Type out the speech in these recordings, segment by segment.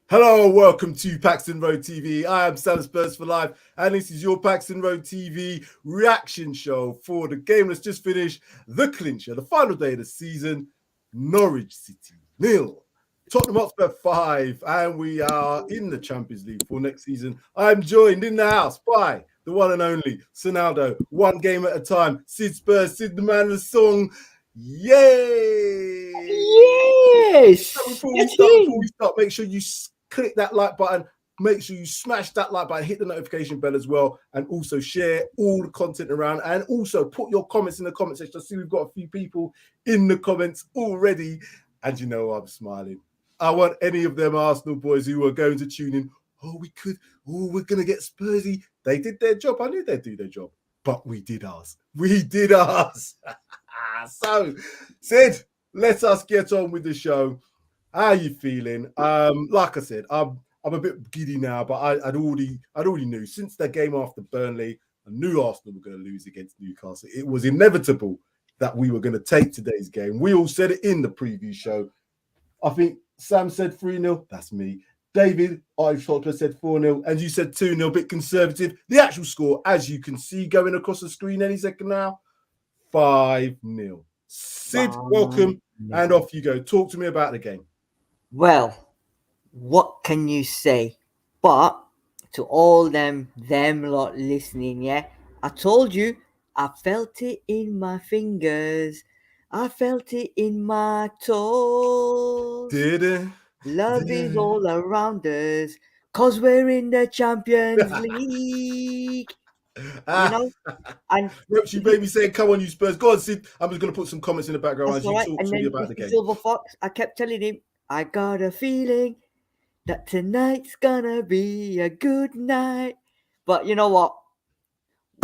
Hello, welcome to Paxton Road TV. I am Spurs for Life, and this is your Paxton Road TV reaction show for the game that's just finished, the clincher, the final day of the season. Norwich City 0, Tottenham Hotspur 5, and we are in the Champions League for next season. I'm joined in the house by the one and only Sonaldo, one game at a time. Sid Spurs, Sid the man of the song. Yay! Yes! So before we start, make sure you click that like button. Make sure you smash that like button, hit the notification bell as well, and also share all the content around. And also put your comments in the comment section. I see we've got a few people in the comments already, and you know I'm smiling. I want any of them Arsenal boys who are going to tune in. We're gonna get Spursy. They did their job. I knew they'd do their job, but we did ours. So, Sid, let us get on with the show. How are you feeling? Like I said, I'm a bit giddy now, but I'd already knew since their game after Burnley, I knew Arsenal were going to lose against Newcastle. It was inevitable that we were going to take today's game. We all said it in the preview show. I think Sam said 3-0. That's me. David, Hotspur said 4-0, and you said 2-0, a bit conservative. The actual score, as you can see going across the screen any second now, 5-0. Sid, welcome, and off you go. Talk to me about the game. Well, what can you say? But to all them lot listening, yeah, I told you, I felt it in my fingers. I felt it in my toes. Did it? Love is all around us, 'cause we're in the Champions League. You know? And you baby saying, come on, you Spurs. Go on, Sid. I'm just going to put some comments in the background as you talk to me about the game. Silver Fox, I kept telling him, I got a feeling that tonight's gonna be a good night. But you know what?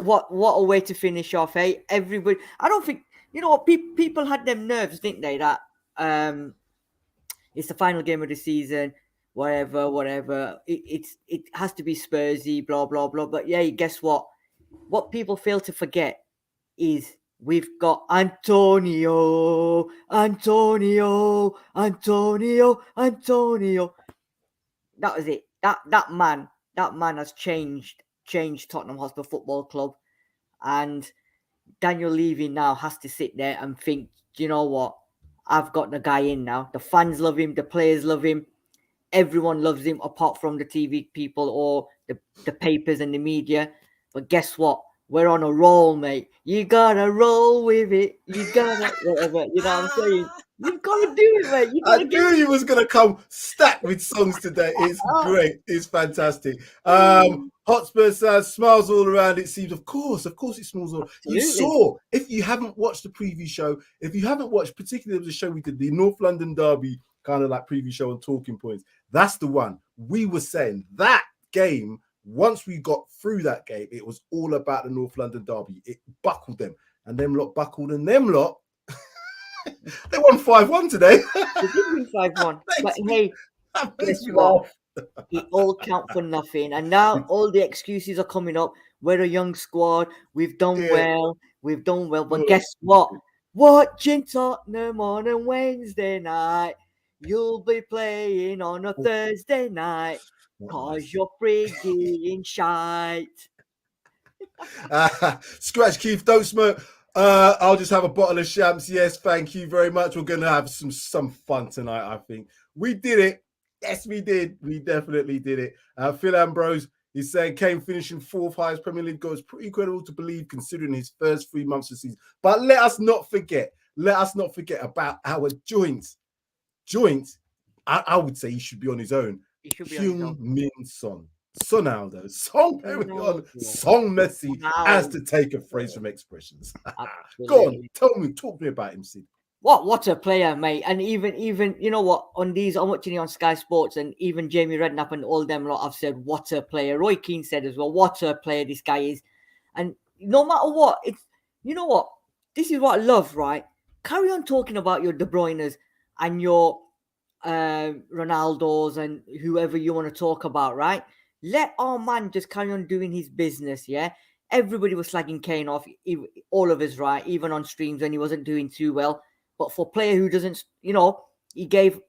What a way to finish off, hey? Everybody, I don't think, you know what, people had them nerves, didn't they? That it's the final game of the season, whatever. It has to be Spursy, blah blah blah. But yeah, guess what? What people fail to forget is we've got Antonio. That was it. That man has changed Tottenham Hotspur Football Club. And Daniel Levy now has to sit there and think, you know what? I've got the guy in now. The fans love him. The players love him. Everyone loves him apart from the TV people or the papers and the media. But guess what? We're on a roll, mate. You gotta roll with it. You gotta, whatever. You know what I'm saying? You've got to do it, mate. I knew you was going to come stacked with songs today. It's great. It's fantastic. Hotspur smiles all around. It seems, of course, it smiles all around. You saw, if you haven't watched the preview show, if you haven't watched, particularly there was a show we did, the North London Derby kind of like preview show on Talking Points. That's the one. We were saying that game, once we got through that game, it was all about the North London Derby. It buckled them. And them lot buckled, and them lot, they won 5-1 today. They did win 5-1. But hey, guess what? It all count for nothing. And now all the excuses are coming up. We're a young squad. We've done well. But guess what? Watching Tottenham on a Wednesday night. You'll be playing on a Thursday night. 'Cause you're frigging shite. Scratch Keith, don't smoke. I'll just have a bottle of champs. Yes, thank you very much. We're going to have some fun tonight, I think. We did it. Yes, we did. We definitely did it. Phil Ambrose is saying Kane finishing 4th highest Premier League goal is pretty incredible to believe considering his first 3 months of the season. But let us not forget about our joints. I would say he should be on his own. He should be on his own. Min Son. Sonaldo, Song Messi has to take a phrase from Expressions. Go on, talk to me about him, Sid. What a player, mate. And even you know what, on these, I'm watching it on Sky Sports, and even Jamie Redknapp and all them lot have said what a player. Roy Keane said as well, what a player this guy is. And no matter what, it's, you know what, this is what I love, right? Carry on talking about your De Bruyne's and your Ronaldo's and whoever you want to talk about, right? Let our man just carry on doing his business, yeah? Everybody was slagging Kane off, all of us, right? Even on streams when he wasn't doing too well. But for a player who doesn't, you know, he gave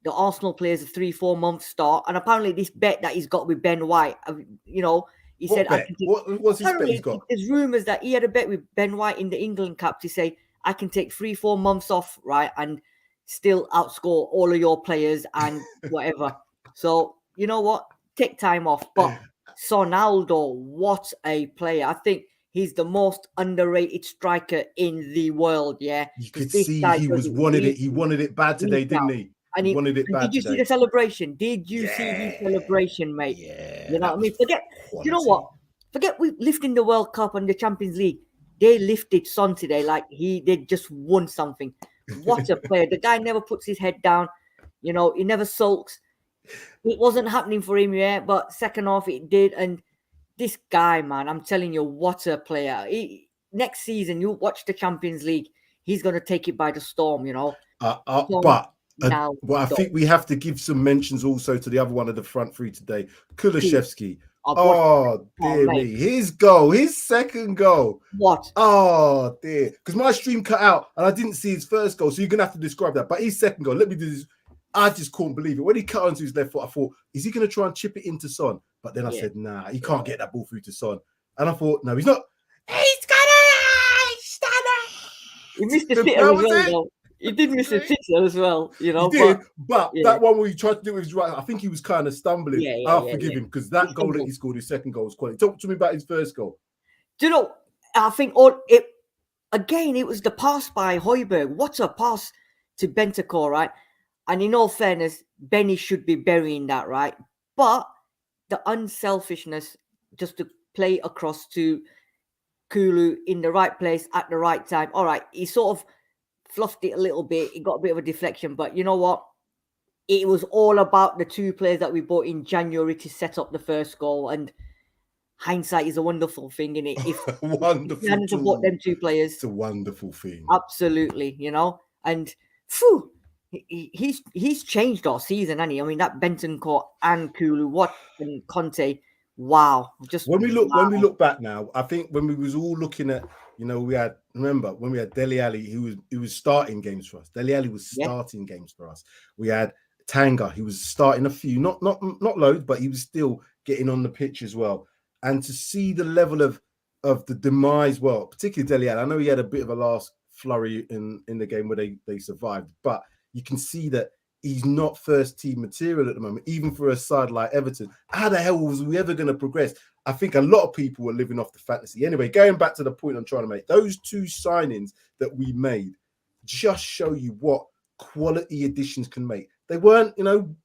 the Arsenal players a 3-4 month start, and apparently this bet that he's got with Ben White, he What said, bet? What's his bet he's got? There's rumours that he had a bet with Ben White in the England Cup to say, I can take 3-4 months off, right, and still outscore all of your players and whatever. So, you know what? Take time off. But Sonaldo, what a player. I think he's the most underrated striker in the world, yeah. You could see he wanted it. He wanted it bad today, didn't he? And he wanted it bad. Did you see the celebration? Did you see his celebration, mate? Yeah. You know what I mean? You know what? Forget we lifting the World Cup and the Champions League. They lifted Son today like they just won something. What a player. The guy never puts his head down. He never sulks. It wasn't happening for him, yeah, but second half it did. And this guy, man, I'm telling you, what a player. Next season, you watch the Champions League, he's going to take it by the storm, But I think we have to give some mentions also to the other one of the front three today, Kulusevski. Oh, dear me. His goal, his second goal. What? Oh, dear. Because my stream cut out and I didn't see his first goal. So you're going to have to describe that. But his second goal, let me do this. I just couldn't believe it. When he cut onto his left foot, I thought, is he going to try and chip it into Son? But then I said, nah, he can't get that ball through to Son. And I thought, no, he's not. He's gonna. He missed the sitter as well, though. He did miss a sitter as well, He did, but that one where he tried to do it with his right, I think he was kind of stumbling. I'll forgive him because that goal that he scored, his second goal was quality. Talk to me about his first goal. Do you know, I think it was the pass by Højbjerg. What a pass to Bentancur, right? And in all fairness, Benny should be burying that, right? But the unselfishness just to play across to Kulu in the right place at the right time. All right, he sort of fluffed it a little bit. He got a bit of a deflection, but you know what? It was all about the two players that we bought in January to set up the first goal. And hindsight is a wonderful thing, isn't it? If wonderful. you hadn't bought them two players, it's a wonderful thing. Absolutely, and he's changed our season, hasn't he? I mean, that Bentancur and Kulu, and Conte. Wow. Just when we look back now, I think when we was all looking at, remember when we had Dele Alli, who was starting games for us. Dele Alli was starting games for us. We had Tanga, he was starting a few, not loads, but he was still getting on the pitch as well. And to see the level of the demise, well, particularly Dele Alli, I know he had a bit of a last flurry in the game where they survived, but you can see that he's not first team material at the moment, even for a side like Everton. How the hell was we ever going to progress? I think a lot of people were living off the fantasy. Anyway, going back to the point I'm trying to make, those two signings that we made just show you what quality additions can make. They weren't,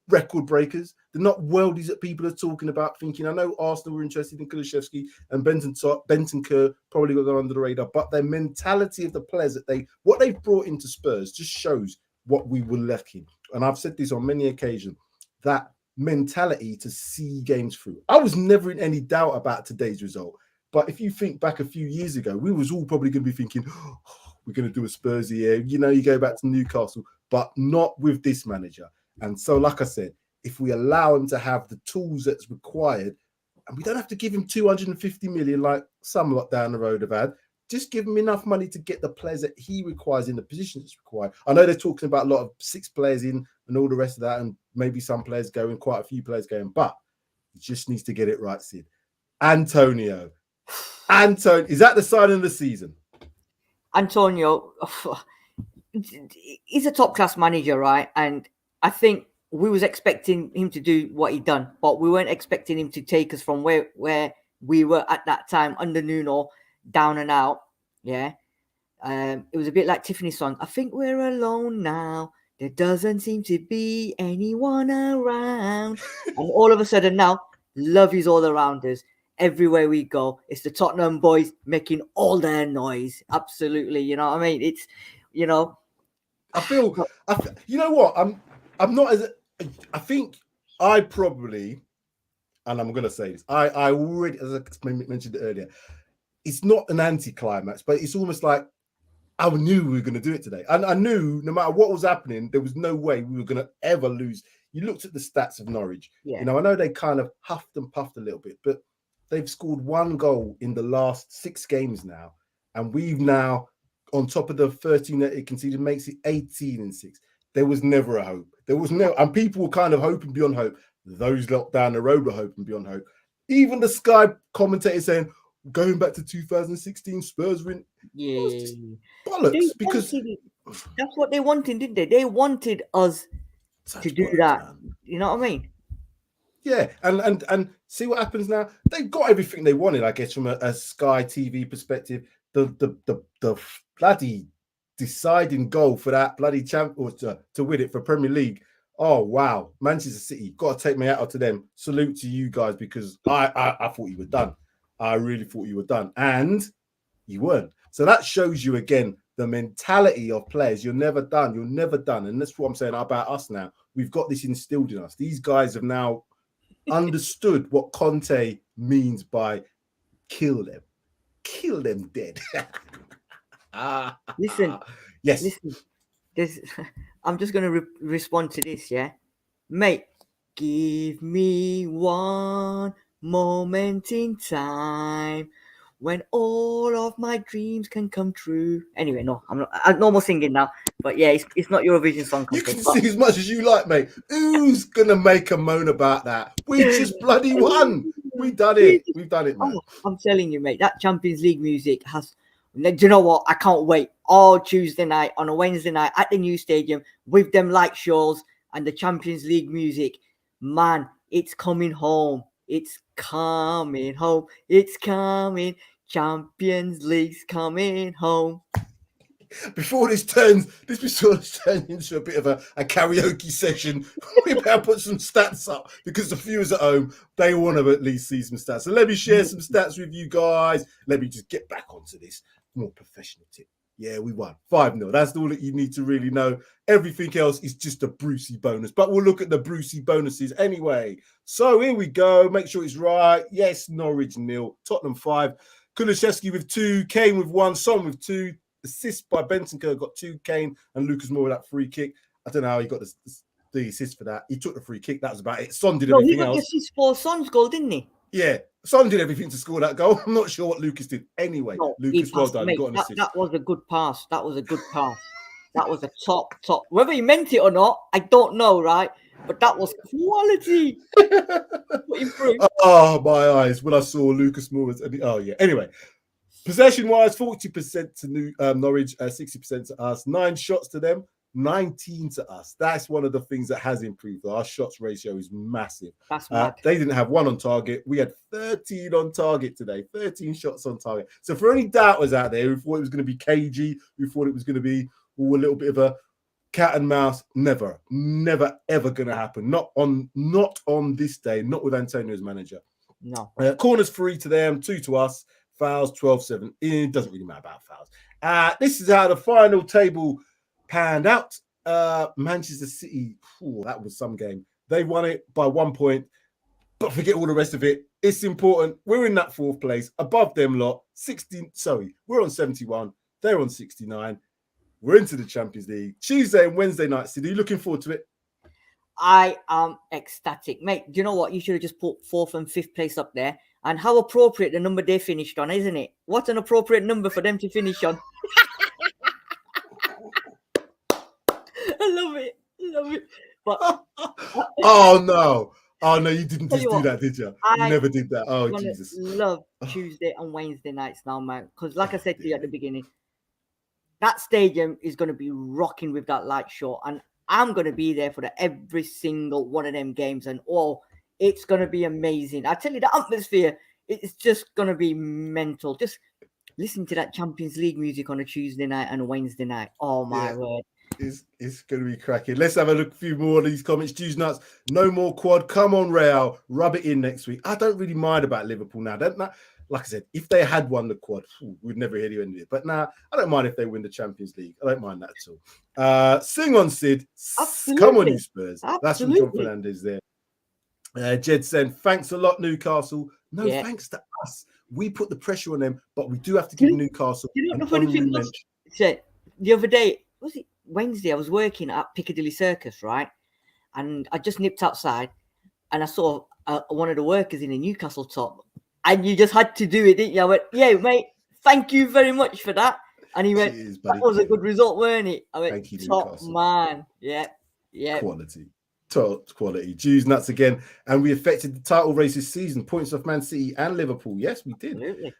record breakers. They're not worldies that people are talking about thinking, I know Arsenal were interested in Kulusevski and Bentancur probably got under the radar, but their mentality of the players what they've brought into Spurs just shows what we were lacking. And I've said this on many occasions, that mentality to see games through. I was never in any doubt about today's result. But if you think back a few years ago, we was all probably going to be thinking, we're going to do a Spurs here. You go back to Newcastle, but not with this manager. And so, like I said, if we allow him to have the tools that's required, and we don't have to give him 250 million like some lot down the road have had, just give him enough money to get the players that he requires in the positions that's required. I know they're talking about a lot of 6 players in and all the rest of that, and maybe some players going, quite a few players going, but he just needs to get it right, Sid. Antonio, is that the sign of the season? Antonio, he's a top-class manager, right? And I think we was expecting him to do what he done, but we weren't expecting him to take us from where we were at that time under Nuno, down and out. It was a bit like Tiffany's song, I think we're alone now, there doesn't seem to be anyone around. And all of a sudden now, love is all around us. Everywhere we go, it's the Tottenham boys making all their noise. Absolutely, you know what I mean? It's, I feel, you know what? I'm not as, I think I probably, and I'm going to say this, I already, as I mentioned earlier, it's not an anti-climax, but it's almost like I knew we were going to do it today. And I knew no matter what was happening, there was no way we were going to ever lose. You looked at the stats of Norwich. I know they kind of huffed and puffed a little bit, but they've scored 1 goal in the last 6 games now. And we've now, on top of the 13 that it conceded, makes it 18-6. There was never a hope. There was no, and people were kind of hoping beyond hope. Those lot down the road were hoping beyond hope. Even the Sky commentator saying, going back to 2016, Spurs win. Yeah. It was just bollocks because that's what they wanted, didn't they? They wanted us to do that. Man. You know what I mean? Yeah, and see what happens now. They've got everything they wanted, I guess, from a Sky TV perspective. The bloody deciding goal for that bloody champ or to win it for Premier League. Oh wow, Manchester City, got to take my hat out to them. Salute to you guys, because I thought you were done. I really thought you were done, and you weren't. So that shows you again the mentality of players. You're never done. You're never done, and that's what I'm saying about us now. We've got this instilled in us. These guys have now understood what Conte means by kill them dead. Listen, yes. Listen, I'm just going to respond to this, yeah? Mate, give me one moment in time when all of my dreams can come true. Anyway, no, I'm normal singing now. But yeah, it's not Eurovision song contest. You can sing as much as you like, mate. Who's going to make a moan about that? We just bloody won. We've done it. We've done it, man. I'm telling you, mate, that Champions League music has... Do you know what? I can't wait. All Tuesday night, on a Wednesday night at the new stadium with them light shows and the Champions League music. Man, it's coming home. It's coming home. It's coming. Champions League's coming home. Before this turns into a bit of a karaoke session, we better put some stats up, because the viewers at home, they want to at least see some stats. So let me share some stats with you guys. Let me just get back onto this more professional tip. Yeah, we won 5-0. That's all that you need to really know. Everything else is just a Brucey bonus, but we'll look at the Brucey bonuses anyway. So here we go. Make sure it's right. Yes, Norwich 0, Tottenham 5, Kulusevski with 2, Kane with 1, Son with 2. Assist by Bentancur, got 2, Kane, and Lucas Moore with that free kick. I don't know how he got the assist for that. He took the free kick. That was about it. Son did everything else. He got the assist for Son's goal, didn't he? Yeah, Son did everything to score that goal. I'm not sure what Lucas did. Anyway, no, Lucas, well done. Mate, got an assist. That was a good pass. That was a top. Whether he meant it or not, I don't know, right? But that was quality. Oh, my eyes. When I saw Lucas Moore. Oh, yeah. Anyway. Possession-wise, 40% to Norwich, 60% to us. 9 shots to them, 19 to us. That's one of the things that has improved. Our shots ratio is massive. That's mad. They didn't have 1 on target. We had 13 on target today, 13 shots on target. So for any doubters out there who thought it was going to be cagey, who thought it was going to be a little bit of a cat and mouse, never, ever going to happen. Not on this day, not with Antonio as manager. No. Corners 3 to them, 2 to us. Fouls 12-7. It doesn't really matter about fouls. This is how the final table panned out. Manchester City, that was some game. They won it by 1 point, but forget all the rest of it. It's important. We're in that 4th place, above them lot. We're on 71. They're on 69. We're into the Champions League. Tuesday and Wednesday night. City, looking forward to it. I am ecstatic. Mate, do you know what? You should have just put 4th and 5th place up there. And how appropriate the number they finished on, isn't it? What an appropriate number for them to finish on. I love it. But oh no, you didn't just do that, did you? You never did that. Oh, Jesus. Love Tuesday and Wednesday nights now, man. Because like I said to you at the beginning, that stadium is going to be rocking with that light show. And I'm going to be there for every single one of them games. And it's going to be amazing. I tell you, the atmosphere, it's just going to be mental. Just listen to that Champions League music on a Tuesday night and a Wednesday night. Oh, my word. It's going to be cracking. Let's have a look, a few more of these comments. Tuesday nights, no more quad. Come on, Real. Rub it in next week. I don't really mind about Liverpool now. Like I said, if they had won the quad, we'd never hear the end of it. But now, I don't mind if they win the Champions League. I don't mind that at all. Sing on, Sid. Absolutely. Come on, you Spurs. Absolutely. That's from John Fernandez there. Jed saying, thanks a lot, Newcastle. No, thanks to us. We put the pressure on them, but we do have to give Newcastle an honorary mention. The other day, was it Wednesday? I was working at Piccadilly Circus, right? And I just nipped outside and I saw one of the workers in a Newcastle top. And you just had to do it, didn't you? I went, yeah, mate, thank you very much for that. And he went, that was a good result, weren't it? I went, top man. Yeah. Yeah. Quality. Top quality. Jews nuts again. And we affected the title race this season. Points off Man City and Liverpool. Yes, we did.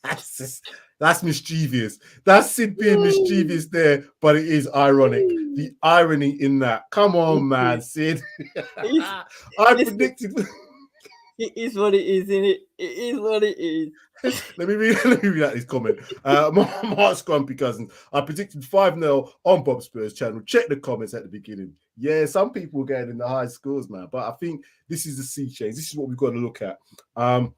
Absolutely. That's mischievous. That's Sid being mischievous there, but it is ironic. The irony in that. Come on, man, Sid. I predicted. It is what it is, isn't it? It is what it is. Let me read out his comment. Mark Scrumpy Cousins. I predicted 5-0 on Bob Spurs channel. Check the comments at the beginning. Yeah, some people were getting in the high scores, man. But I think this is the sea change. This is what we've got to look at.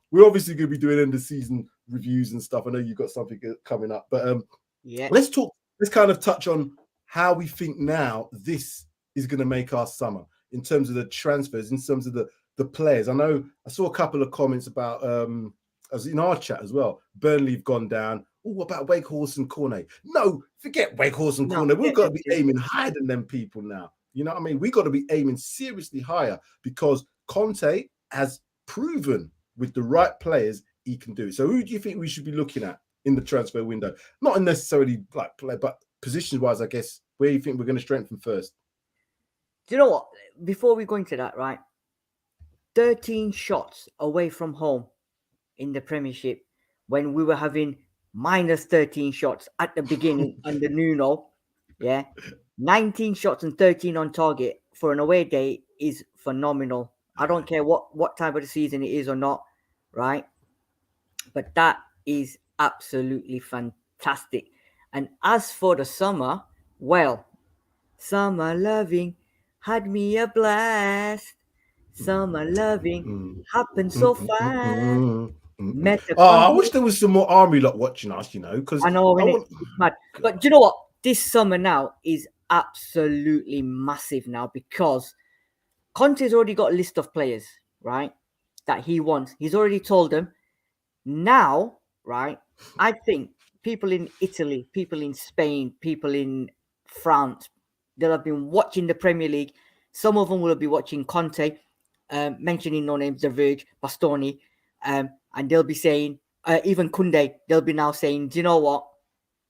We're obviously going to be doing end of season reviews and stuff. I know you've got something coming up. But yeah, let's kind of touch on how we think now this is going to make our summer in terms of the transfers, in terms of the players. I know I saw a couple of comments about as in our chat as well. Burnley have gone down. Oh, what about Wakehorse and Cornet? No, forget Wakehorse and Cornet. We've got to be aiming higher than them people now. You know what I mean? We've got to be aiming seriously higher because Conte has proven with the right players he can do. So who do you think we should be looking at in the transfer window? Not necessarily like play, but positions-wise, I guess. Where do you think we're going to strengthen first? Do you know what? Before we go into that, right? 13 shots away from home in the Premiership when we were having minus 13 shots at the beginning under Nuno. Yeah. 19 shots and 13 on target for an away day is phenomenal. I don't care what time of the season it is or not, right? But that is absolutely fantastic. And as for the summer, well, summer loving had me a blast. Summer loving happened so fast. I wish there was some more army lot watching us, you know, because I know it's mad. But do you know what? This summer now is absolutely massive now because Conte's already got a list of players, right, that he wants. He's already told them. Now, right, I think people in Italy, people in Spain, people in France, they'll have been watching the Premier League. Some of them will be watching Conte, mentioning no names, The Verge, Bastoni, and they'll be saying, even Kunde, they'll be now saying, do you know what?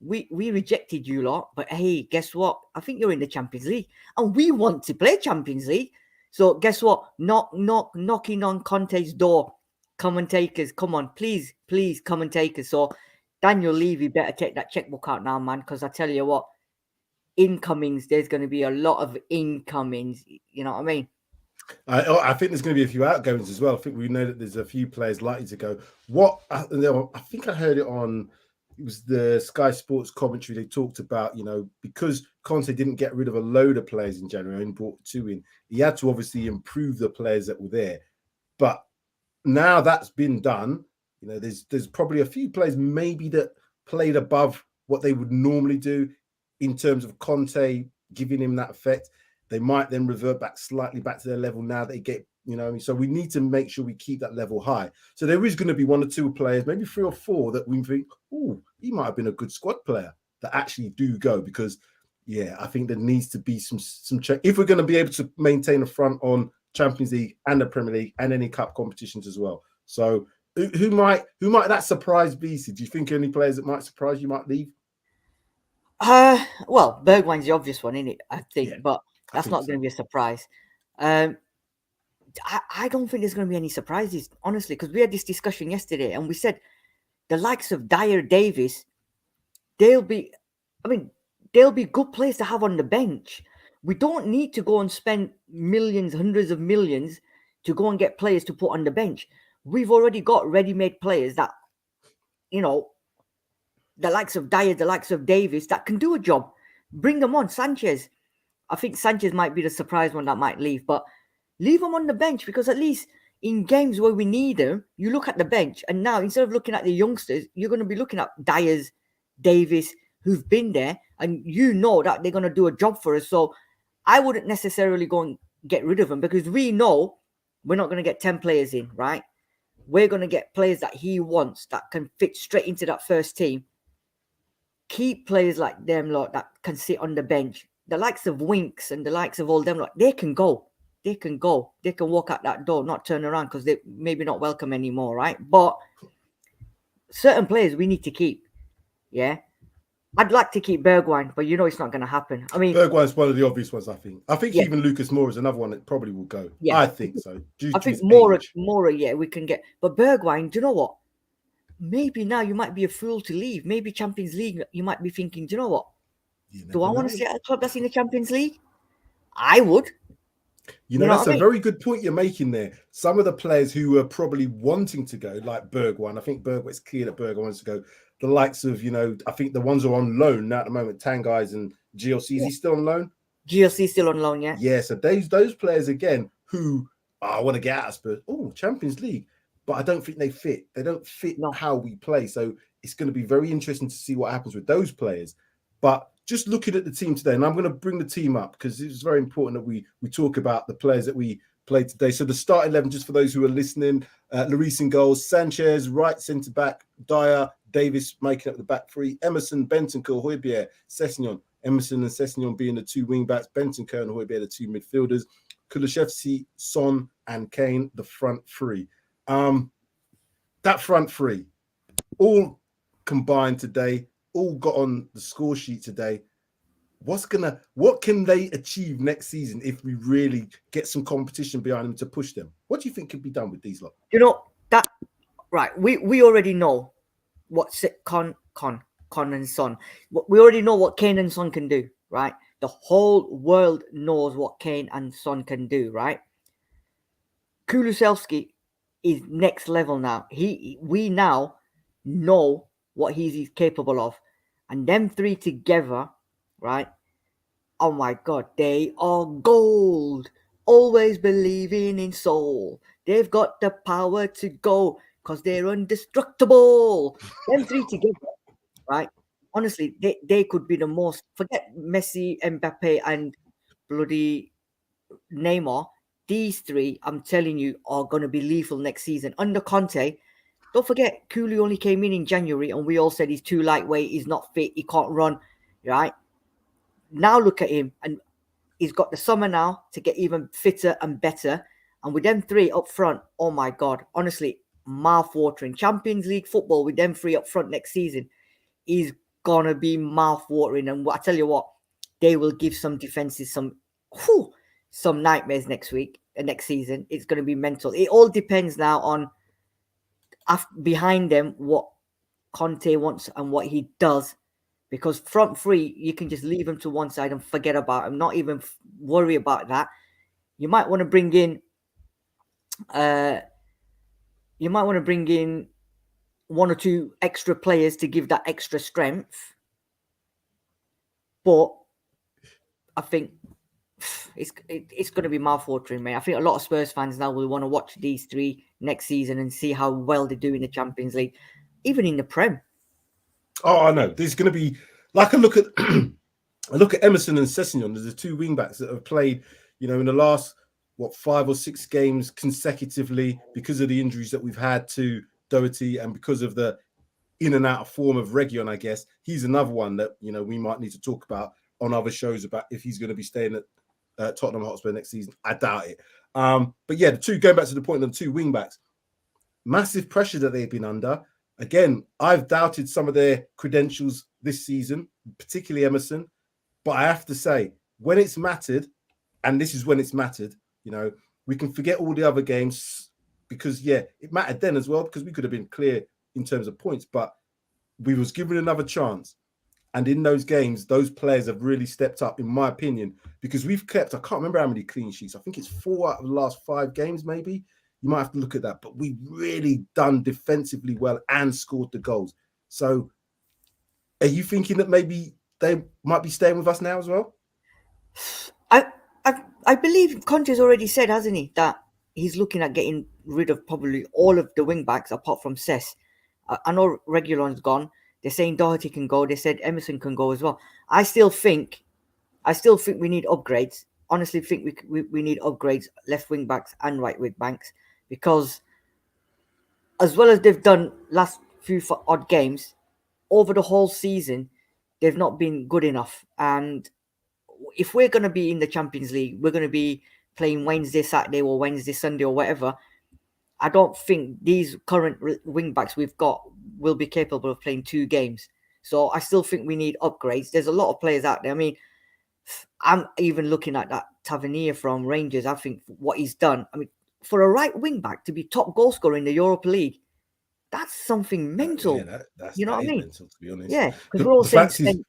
We rejected you lot, but hey, guess what? I think you're in the Champions League, and we want to play Champions League. So guess what? Knocking on Conte's door. Come and take us. Come on, please come and take us. So Daniel Levy better take that checkbook out now, man, because I tell you what, incomings, there's going to be a lot of incomings. You know what I mean? I think there's going to be a few outgoings as well. I think we know that there's a few players likely to go. I think I heard it on, it was the Sky Sports commentary. They talked about, you know, because Conte didn't get rid of a load of players in January and brought 2 in, he had to obviously improve the players that were there. But now that's been done, you know, there's probably a few players maybe that played above what they would normally do in terms of Conte giving him that effect. They might then revert slightly back to their level now that they get, you know, so we need to make sure we keep that level high. So there is going to be 1 or 2 players, maybe 3 or 4 that we think, oh, he might have been a good squad player that actually do go because, yeah, I think there needs to be some check. If we're going to be able to maintain a front on Champions League and the Premier League and any cup competitions as well. So who might that surprise be? Do you think any players that might surprise you might leave? Well, Bergwijn's the obvious one, isn't it? I think, yeah, but that's not going to be a surprise. I don't think there's going to be any surprises, honestly, because we had this discussion yesterday and we said the likes of Dyer, Davis, they'll be good players to have on the bench. We don't need to go and spend millions, hundreds of millions to go and get players to put on the bench. We've already got ready-made players that, you know, the likes of Dyer, the likes of Davis, that can do a job. Bring them on. Sanchez. I think Sanchez might be the surprise one that might leave, but leave them on the bench because at least in games where we need them, you look at the bench and now instead of looking at the youngsters, you're going to be looking at Dyers, Davis, who've been there and you know that they're going to do a job for us. So I wouldn't necessarily go and get rid of them because we know we're not going to get 10 players in, right? We're going to get players that he wants that can fit straight into that first team. Keep players like them, lot that can sit on the bench. The likes of Winks and the likes of all them, like they can go. They can go. They can walk out that door, not turn around because they're maybe not welcome anymore, right? But certain players we need to keep. Yeah. I'd like to keep Bergwijn, but it's not going to happen. I mean, Bergwijn's one of the obvious ones, I think. I think yeah. even Lucas Moura is another one that probably will go. Yeah. I think so. Due I to think his Moura, age. yeah, we can get. But Bergwijn, do you know what? Maybe now you might be a fool to leave. Maybe Champions League, you might be thinking, do you know what? Do I want to stay at a club that's in the Champions League? I would. You know, that's what I a mean? very good point you're making there. Some of the players who were probably wanting to go, like Bergwijn, I think it's clear that Bergwijn wants to go. The likes of, I think the ones who are on loan now at the moment, Tangais and GLC, is he still on loan? GLC still on loan, yeah. Yeah, so those players again who I want to get out of Spurs. Oh, Champions League, but I don't think they fit. They don't fit how we play. So it's going to be very interesting to see what happens with those players. But just looking at the team today, and I'm going to bring the team up because it's very important that we talk about the players that we played today. So the start 11, just for those who are listening, Lloris in goals, Sanchez, right centre-back, Dyer, Davis making up the back three, Emerson, Bentancur, Højbjerg, Sessegnon. Emerson and Sessegnon being the two wing-backs, Bentancur and Højbjerg the two midfielders, Kulusevski, Son and Kane, the front three. That front three, all combined today, all got on the score sheet today. What can they achieve next season if we really get some competition behind them to push them? What do you think can be done with these lot? That right. We already know what Con and Son. We already know what Kane and Son can do, right? The whole world knows what Kane and Son can do, right? Kulusevski is next level now. We now know what he's capable of. And them three together, right? Oh my God, they are gold. Always believing in soul. They've got the power to go because they're indestructible. Them three together, right? Honestly, they could be the most. Forget Messi, Mbappe, and bloody Neymar. These three, I'm telling you, are going to be lethal next season. Under Conte, don't forget, Kulu only came in January and we all said he's too lightweight, he's not fit, he can't run, right? Now look at him, and he's got the summer now to get even fitter and better. And with them three up front, oh my God, honestly, mouth-watering. Champions League football with them three up front next season is going to be mouth-watering. And I tell you what, they will give some defenses some nightmares next season. It's going to be mental. It all depends now on behind them what Conte wants and what he does, because front three you can just leave him to one side and forget about him, not even worry about that. You might want to bring in one or two extra players to give that extra strength, but I think it's going to be mouth-watering, mate. I think a lot of Spurs fans now will want to watch these three next season and see how well they do in the Champions League, even in the Prem. Oh, I know. There's going to be like I look at Emerson and Sessegnon. There's the two wing backs that have played, in the last 5 or 6 games consecutively because of the injuries that we've had to Doherty and because of the in and out of form of Reguilon. I guess he's another one that we might need to talk about on other shows about if he's going to be staying at Tottenham Hotspur next season. I doubt it. But yeah, going back to the point of the two wing backs, massive pressure that they've been under. Again, I've doubted some of their credentials this season, particularly Emerson. But I have to say, when it's mattered, and this is when it's mattered, we can forget all the other games because, it mattered then as well because we could have been clear in terms of points, but we was given another chance. And in those games, those players have really stepped up, in my opinion, because we've kept, I can't remember how many clean sheets. I think it's 4 out of the last 5 games, maybe. You might have to look at that, but we've really done defensively well and scored the goals. So are you thinking that maybe they might be staying with us now as well? I believe Conte's already said, hasn't he, that he's looking at getting rid of probably all of the wing backs apart from Cess. I know Reguilon's gone. They're saying Doherty can go. They said Emerson can go as well. I still think we need upgrades. Honestly, think we need upgrades, left wing backs and right wing backs, because as well as they've done last few odd games, over the whole season, they've not been good enough. And if we're going to be in the Champions League, we're going to be playing Wednesday, Saturday, or Wednesday, Sunday, or whatever. I don't think these current wing backs we've got will be capable of playing 2 games. So I still think we need upgrades. There's a lot of players out there. I mean, I'm even looking at that Tavernier from Rangers. I think what he's done, I mean, for a right wing back to be top goal scorer in the Europa League, that's something mental. That You know what I mean? mental, to be honest. Yeah, because we're all The saying fact is,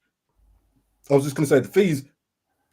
I was just going to say, the thing is,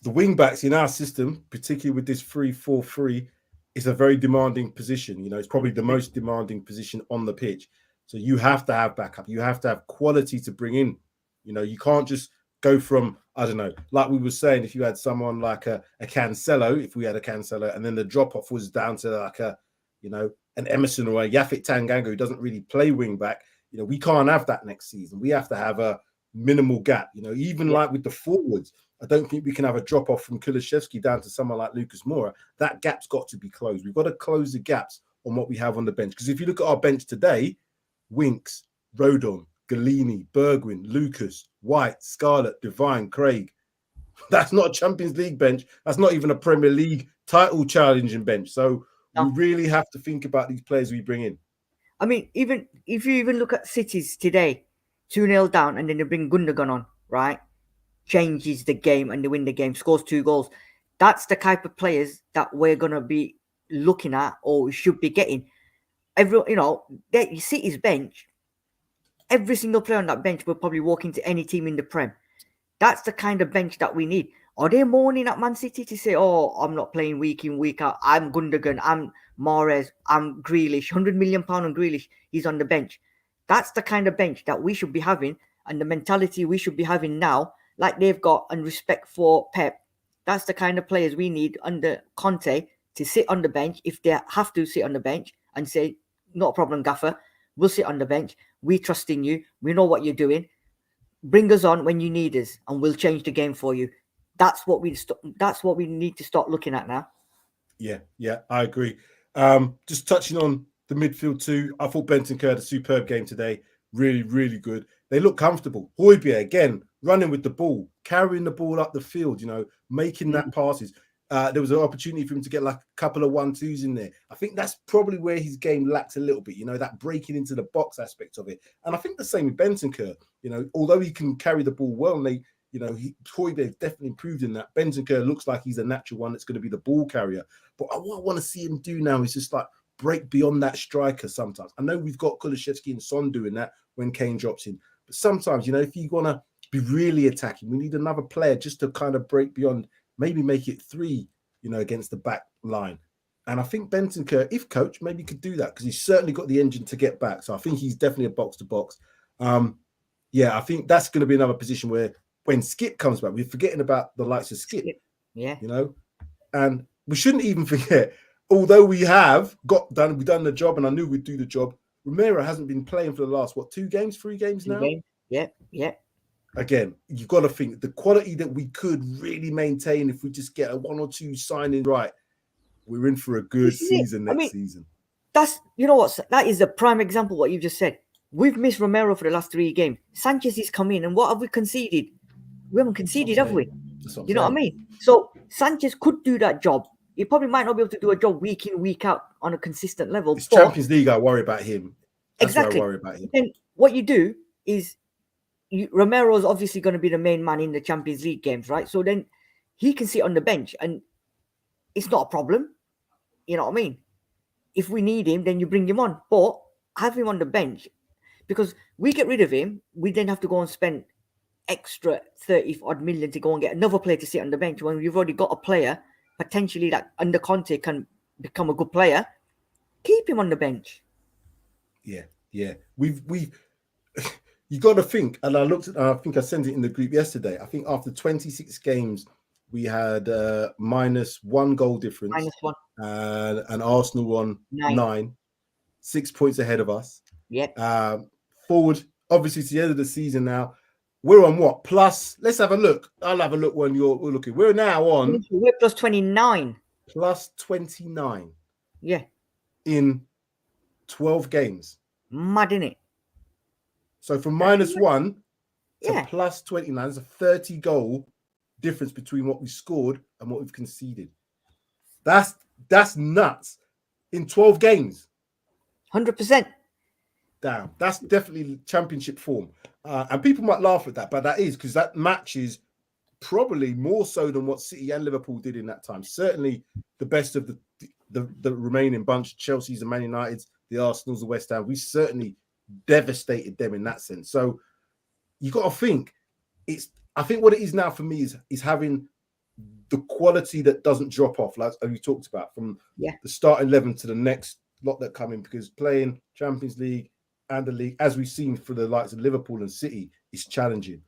the wing backs in our system, particularly with this 3-4-3, is a very demanding position. You know, it's probably the most demanding position on the pitch. So you have to have backup. You have to have quality to bring in. You know, you can't just go from, I don't know, like we were saying, if you had someone like a Cancelo, if we had a Cancelo, and then the drop-off was down to like a, you know, an Emerson or a Yafit Tanganga who doesn't really play wing back, you know, we can't have that next season. We have to have a minimal gap. You know, even like with the forwards, I don't think we can have a drop off from Kulusevski down to someone like Lucas Moura. That gap's got to be closed. We've got to close the gaps on what we have on the bench. Because if you look at our bench today, Winks, Rodon, Galini, Bergwijn, Lucas, White, Scarlett, Divine, Craig. That's not a Champions League bench. That's not even a Premier League title challenging bench. So we really have to think about these players we bring in. I mean, even if you even look at City's today, 2-0 down, and then they bring Gundogan on, right? Changes the game and they win the game, scores 2 goals. That's the type of players that we're going to be looking at or we should be getting. You know, City's bench, every single player on that bench will probably walk into any team in the Prem. That's the kind of bench that we need. Are they mourning at Man City to say, oh, I'm not playing week in, week out. I'm Gundogan, I'm Mahrez, I'm Grealish, £100 million on Grealish. He's on the bench. That's the kind of bench that we should be having and the mentality we should be having now, like they've got, and respect for Pep. That's the kind of players we need under Conte to sit on the bench if they have to sit on the bench and say, not a problem, Gaffer. We'll sit on the bench. We trust in you. We know what you're doing. Bring us on when you need us, and we'll change the game for you. That's what we need to start looking at now. Yeah, I agree. Just touching on the midfield too, I thought Bentancur had a superb game today. Really, really good. They look comfortable. Højbjerg, again, running with the ball, carrying the ball up the field, you know, making that passes. There was an opportunity for him to get like a couple of 1-2s in there. I think that's probably where his game lacks a little bit, you know, that breaking into the box aspect of it. And I think the same with Bentancur, you know, although he can carry the ball well, and Højbjerg definitely improved in that. Bentancur looks like he's a natural one that's going to be the ball carrier. But what I want to see him do now is just like break beyond that striker sometimes. I know we've got Kulusevski and Son doing that when Kane drops in. But sometimes, you know, if you want to be really attacking, we need another player just to kind of break beyond, maybe make it 3, you know, against the back line. And I think Bentancur, if coach, maybe could do that because he's certainly got the engine to get back. So I think he's definitely a box-to-box. I think that's going to be another position where when Skip comes back, we're forgetting about the likes of Skip. Yeah. You know, and we shouldn't even forget, although we've done the job, and I knew we'd do the job, Romero hasn't been playing for the last, 3 games now? Yeah. Again, you've got to think the quality that we could really maintain if we just get a 1 or 2 signing right, we're in for a good season next season. That's, you know what, that is a prime example of what you just said. We've missed Romero for the last 3 games. Sanchez is come in, and what have we conceded? We haven't conceded, have we? You know what I mean? So Sanchez could do that job. He probably might not be able to do a job week in, week out on a consistent level. It's Champions League, I worry about him. Exactly. I worry about him. Then what you do is, Romero's obviously going to be the main man in the Champions League games, right? So then he can sit on the bench, and it's not a problem. You know what I mean? If we need him, then you bring him on. But have him on the bench, because we get rid of him, we then have to go and spend extra 30-odd million to go and get another player to sit on the bench when we've already got a player potentially that under Conte can become a good player. Keep him on the bench. Yeah. We've you got to think, and I think I sent it in the group yesterday. I think after 26 games, we had -1 goal difference. -1. And Arsenal on 9, 6 points ahead of us. Yeah. Forward, obviously, to the end of the season now. We're on what? Plus, let's have a look. I'll have a look when we're looking. We're now on. We're plus 29. Plus 29. Yeah. In 12 games. Mad, innit? So from -1 to plus 29, there's a 30 goal difference between what we scored and what we've conceded. That's nuts. In 12 games. 100%. Damn, that's definitely championship form. And people might laugh at that, but that is because that matches probably more so than what City and Liverpool did in that time. Certainly the best of the remaining bunch, Chelsea's and Man United's, the Arsenal's, the West Ham. We certainly devastated them in that sense. So you got to think I think what it is now for me is having the quality that doesn't drop off, like you talked about, from the starting 11 to the next lot that come in, because playing Champions League and the league, as we've seen for the likes of Liverpool and City, is challenging.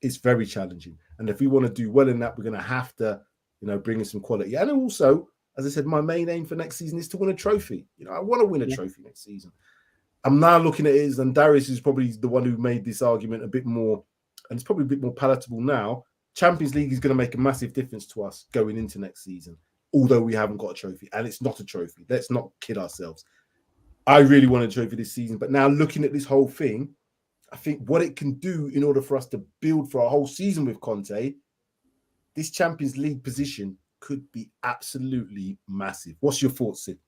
It's very challenging. And if we want to do well in that, we're going to have to, bring in some quality. And also, as I said, my main aim for next season is to win a trophy. I want to win a trophy next season. I'm now looking at it, and Darius is probably the one who made this argument a bit more, and it's probably a bit more palatable now. Champions League is going to make a massive difference to us going into next season, although we haven't got a trophy, and it's not a trophy. Let's not kid ourselves. I really want a trophy this season, but now looking at this whole thing, I think what it can do in order for us to build for a whole season with Conte, this Champions League position could be absolutely massive. What's your thoughts, Sid?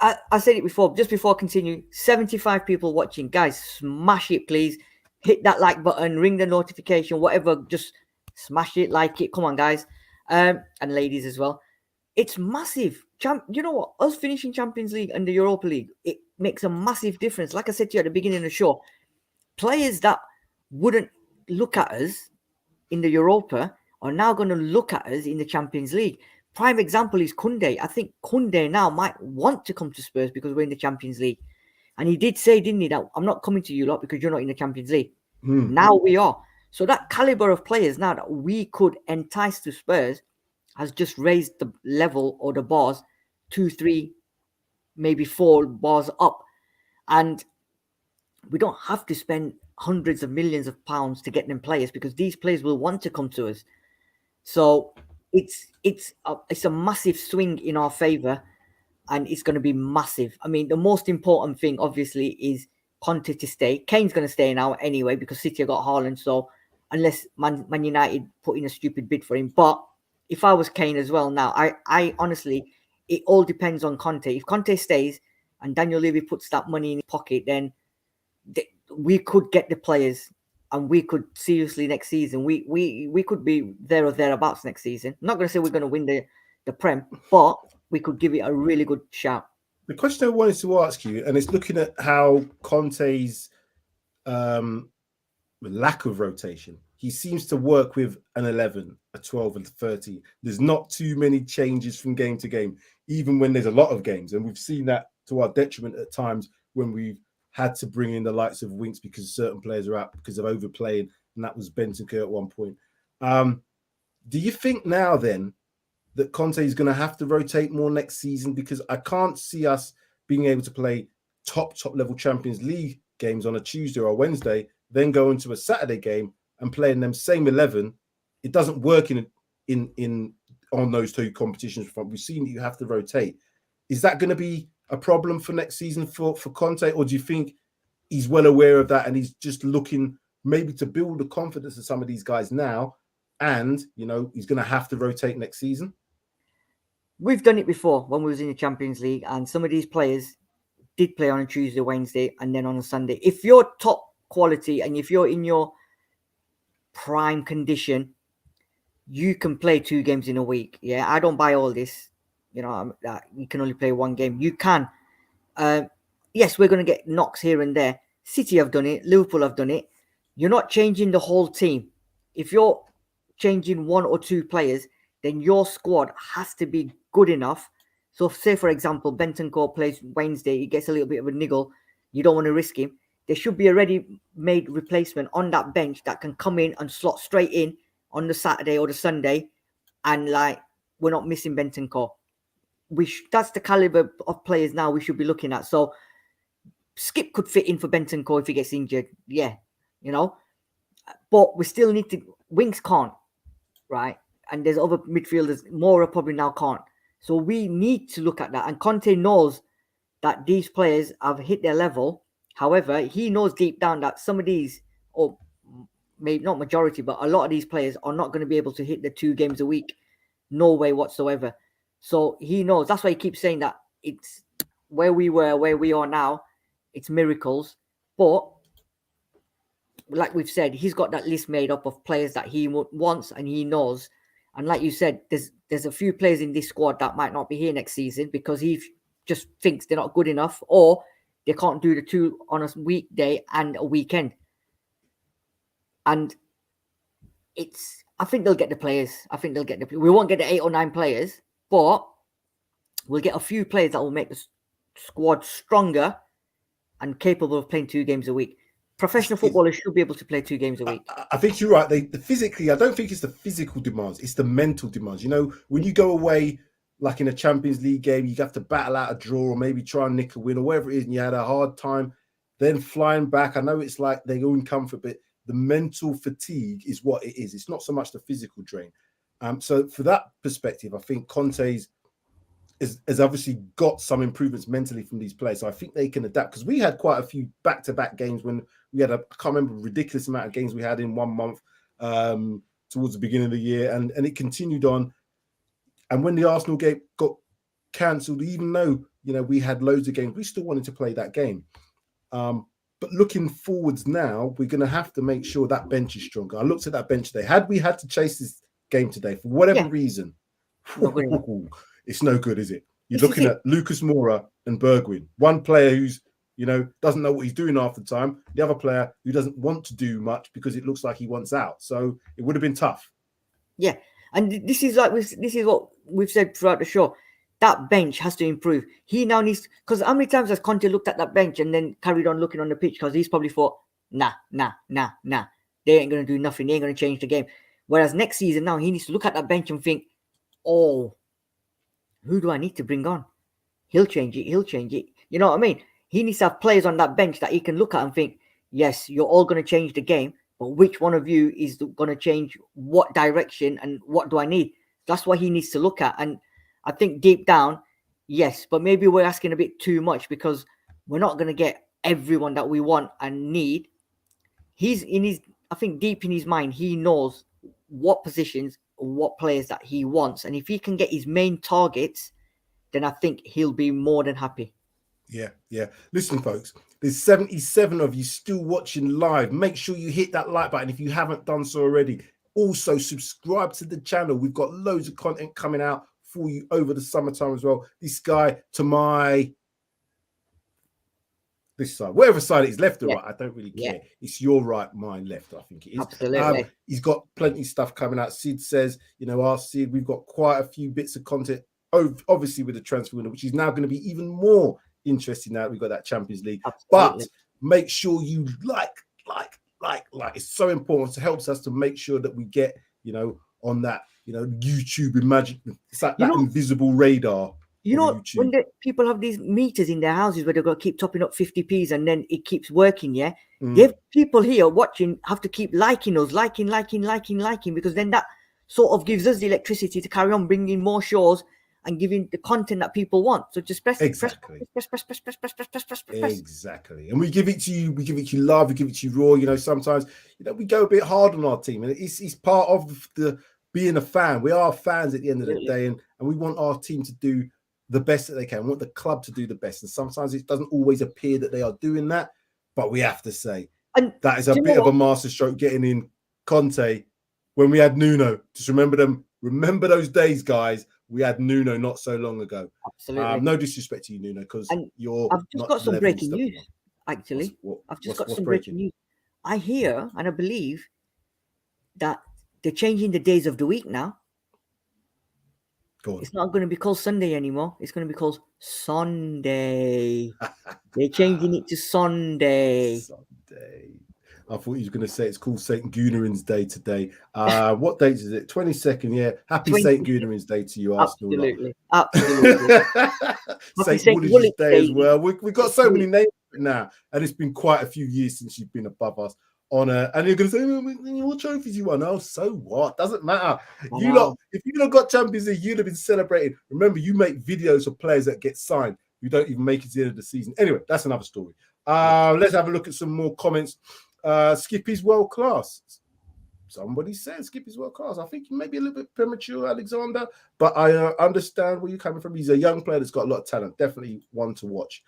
I said it before, just before I continue, 75 people watching. Guys, smash it, please. Hit that like button, ring the notification, whatever. Just smash it, like it. Come on, guys. And ladies as well. It's massive. You know what? Us finishing Champions League and the Europa League, it makes a massive difference. Like I said to you at the beginning of the show, players that wouldn't look at us in the Europa are now going to look at us in the Champions League. Prime example is Koundé. I think Koundé now might want to come to Spurs because we're in the Champions League. And he did say, didn't he, that I'm not coming to you lot because you're not in the Champions League. Now we are. So that caliber of players now that we could entice to Spurs has just raised the level or the bars 2, 3, maybe 4 bars up. And we don't have to spend hundreds of millions of pounds to get them players, because these players will want to come to us. So it's a massive swing in our favor, and it's going to be massive. I mean, the most important thing, obviously, is Conte to stay. Kane's going to stay now anyway because City have got Haaland. So unless Man United put in a stupid bid for him, but if I was Kane as well now, I honestly, it all depends on Conte. If Conte stays and Daniel Levy puts that money in his pocket, then we could get the players, and we could seriously next season. We could be there or thereabouts next season. I'm not going to say we're going to win the Prem, but we could give it a really good shout. The question I wanted to ask you, and it's looking at how Conte's lack of rotation. He seems to work with an 11, a 12, and 30. There's not too many changes from game to game, even when there's a lot of games. And we've seen that to our detriment at times when we've had to bring in the likes of Winks because certain players are out because of overplaying, and that was Bentancur at one point. Do you think now then that Conte is going to have to rotate more next season? Because I can't see us being able to play top level Champions League games on a Tuesday or a Wednesday, then go into a Saturday game and playing them same 11. It doesn't work in on those two competitions front. We've seen that you have to rotate. Is that going to be a problem for next season for Conte, or do you think he's well aware of that and he's just looking maybe to build the confidence of some of these guys now, and he's going to have to rotate next season? We've done it before when we was in the Champions League, and some of these players did play on a Tuesday, Wednesday, and then on a Sunday. If you're top quality and if you're in your prime condition, you can play 2 games in a week. Yeah, I don't buy all this. You can only play 1 game. You can. Yes, we're going to get knocks here and there. City have done it. Liverpool have done it. You're not changing the whole team. If you're changing 1 or 2 players, then your squad has to be good enough. So say, for example, Bentancur plays Wednesday. He gets a little bit of a niggle. You don't want to risk him. There should be a ready-made replacement on that bench that can come in and slot straight in on the Saturday or the Sunday. And we're not missing Bentancur. That's the caliber of players now we should be looking at. So Skip could fit in for Bentancur if he gets injured. Yeah, But we still need to... Winks can't, right? And there's other midfielders. Mora probably now can't. So we need to look at that. And Conte knows that these players have hit their level. However, he knows deep down that some of these, or maybe not majority, but a lot of these players are not going to be able to hit the 2 games a week. No way whatsoever. So he knows. That's why he keeps saying that it's where we were, where we are now. it's miracles. But like we've said, he's got that list made up of players that he wants and he knows. And like you said, there's a few players in this squad that might not be here next season because he just thinks they're not good enough, or they can't do the two on a weekday and a weekend. And I think they'll get the players. We won't get the 8 or 9 players, but we'll get a few players that will make the squad stronger and capable of playing 2 games a week. Professional footballers should be able to play 2 games a week. I think you're right. Physically, I don't think it's the physical demands, it's the mental demands. You know, when you go away, like in a Champions League game, you have to battle out a draw or maybe try and nick a win or whatever it is, and you had a hard time, then flying back. I know it's like their own comfort, but the mental fatigue is what it is. It's not so much the physical drain. So for that perspective, I think Conte's has obviously got some improvements mentally from these players. So I think they can adapt, because we had quite a few back-to-back games when we had I can't remember a ridiculous amount of games we had in 1 month towards the beginning of the year, and it continued on. And when the Arsenal game got cancelled, even though, you know, we had loads of games, we still wanted to play that game. But looking forwards now, we're going to have to make sure that bench is stronger. I looked at that bench today. Had we had to chase this game today for whatever reason, it's no good, is it? You're looking at Lucas Moura and Bergwijn. One player who's, you know, doesn't know what he's doing half the time. The other player who doesn't want to do much because it looks like he wants out. So it would have been tough. Yeah. And this is what we've said throughout the show. That bench has to improve. He now needs, because how many times has Conte looked at that bench and then carried on looking on the pitch, because he's probably thought, nah. They ain't going to do nothing. They ain't going to change the game. Whereas next season now, he needs to look at that bench and think, oh, who do I need to bring on? He'll change it. You know what I mean? He needs to have players on that bench that he can look at and think, yes, you're all going to change the game, but which one of you is going to change what direction and what do I need? That's what he needs to look at. And I think deep down, yes, but maybe we're asking a bit too much, because we're not going to get everyone that we want and need. I think deep in his mind, he knows what positions, what players that he wants. And if he can get his main targets, then I think he'll be more than happy. Yeah. Listen, folks, there's 77 of you still watching live. Make sure you hit that like button if you haven't done so already. Also, subscribe to the channel. We've got loads of content coming out for you over the summertime as well. This guy to this side, whatever side it is, left or right, I don't really care. It's your right, mine left, I think it is. Absolutely. He's got plenty of stuff coming out. Sid says, you know, our Sid, we've got quite a few bits of content, obviously with the transfer window, which is now going to be even more interesting now that we've got that Champions League. Absolutely. But make sure you like. It's so important. It helps us to make sure that we get, you know, on that, you know, YouTube it's like that invisible radar. You know, when people have these meters in their houses where they've got to keep topping up 50p's and then it keeps working, If people here watching have to keep liking us, liking, because then that sort of gives us the electricity to carry on bringing more shows and giving the content that people want. So just press. Exactly. And we give it to you. We give it to you live. We give it to you raw. You know, sometimes, you know, we go a bit hard on our team, and it's part of the being a fan. We are fans at the end of the day, and we want our team to do the best that they can. We want the club to do the best, and sometimes it doesn't always appear that they are doing that. But we have to say that is a bit of a masterstroke getting in Conte when we had Nuno. Just remember them. Remember those days, guys. We had Nuno not so long ago. Absolutely. No disrespect to you, Nuno, because I've just got some breaking news, actually. I've just got some breaking news. I hear and I believe that they're changing the days of the week now. It's not going to be called Sunday anymore. It's going to be called Sunday. They're changing it to Sunday. I thought he was going to say it's called St. Gunarin's Day today. What date is it? 22nd, yeah. Happy St. Gunarin's Day to you, Arsenal. Absolutely. St. Woolwich Day as well. We've got so many names now, and it's been quite a few years since you've been above us. And you're going to say, what trophies you won? Oh, so what? Doesn't matter. If you not got Champions League, you'd have been celebrating. Remember, you make videos of players that get signed who don't even make it to the end of the season. Anyway, that's another story. Let's have a look at some more comments. Skippy's world class. Somebody said Skippy's world class. I think he may be a little bit premature, Alexander, but I understand where you're coming from. He's a young player that's got a lot of talent. Definitely one to watch.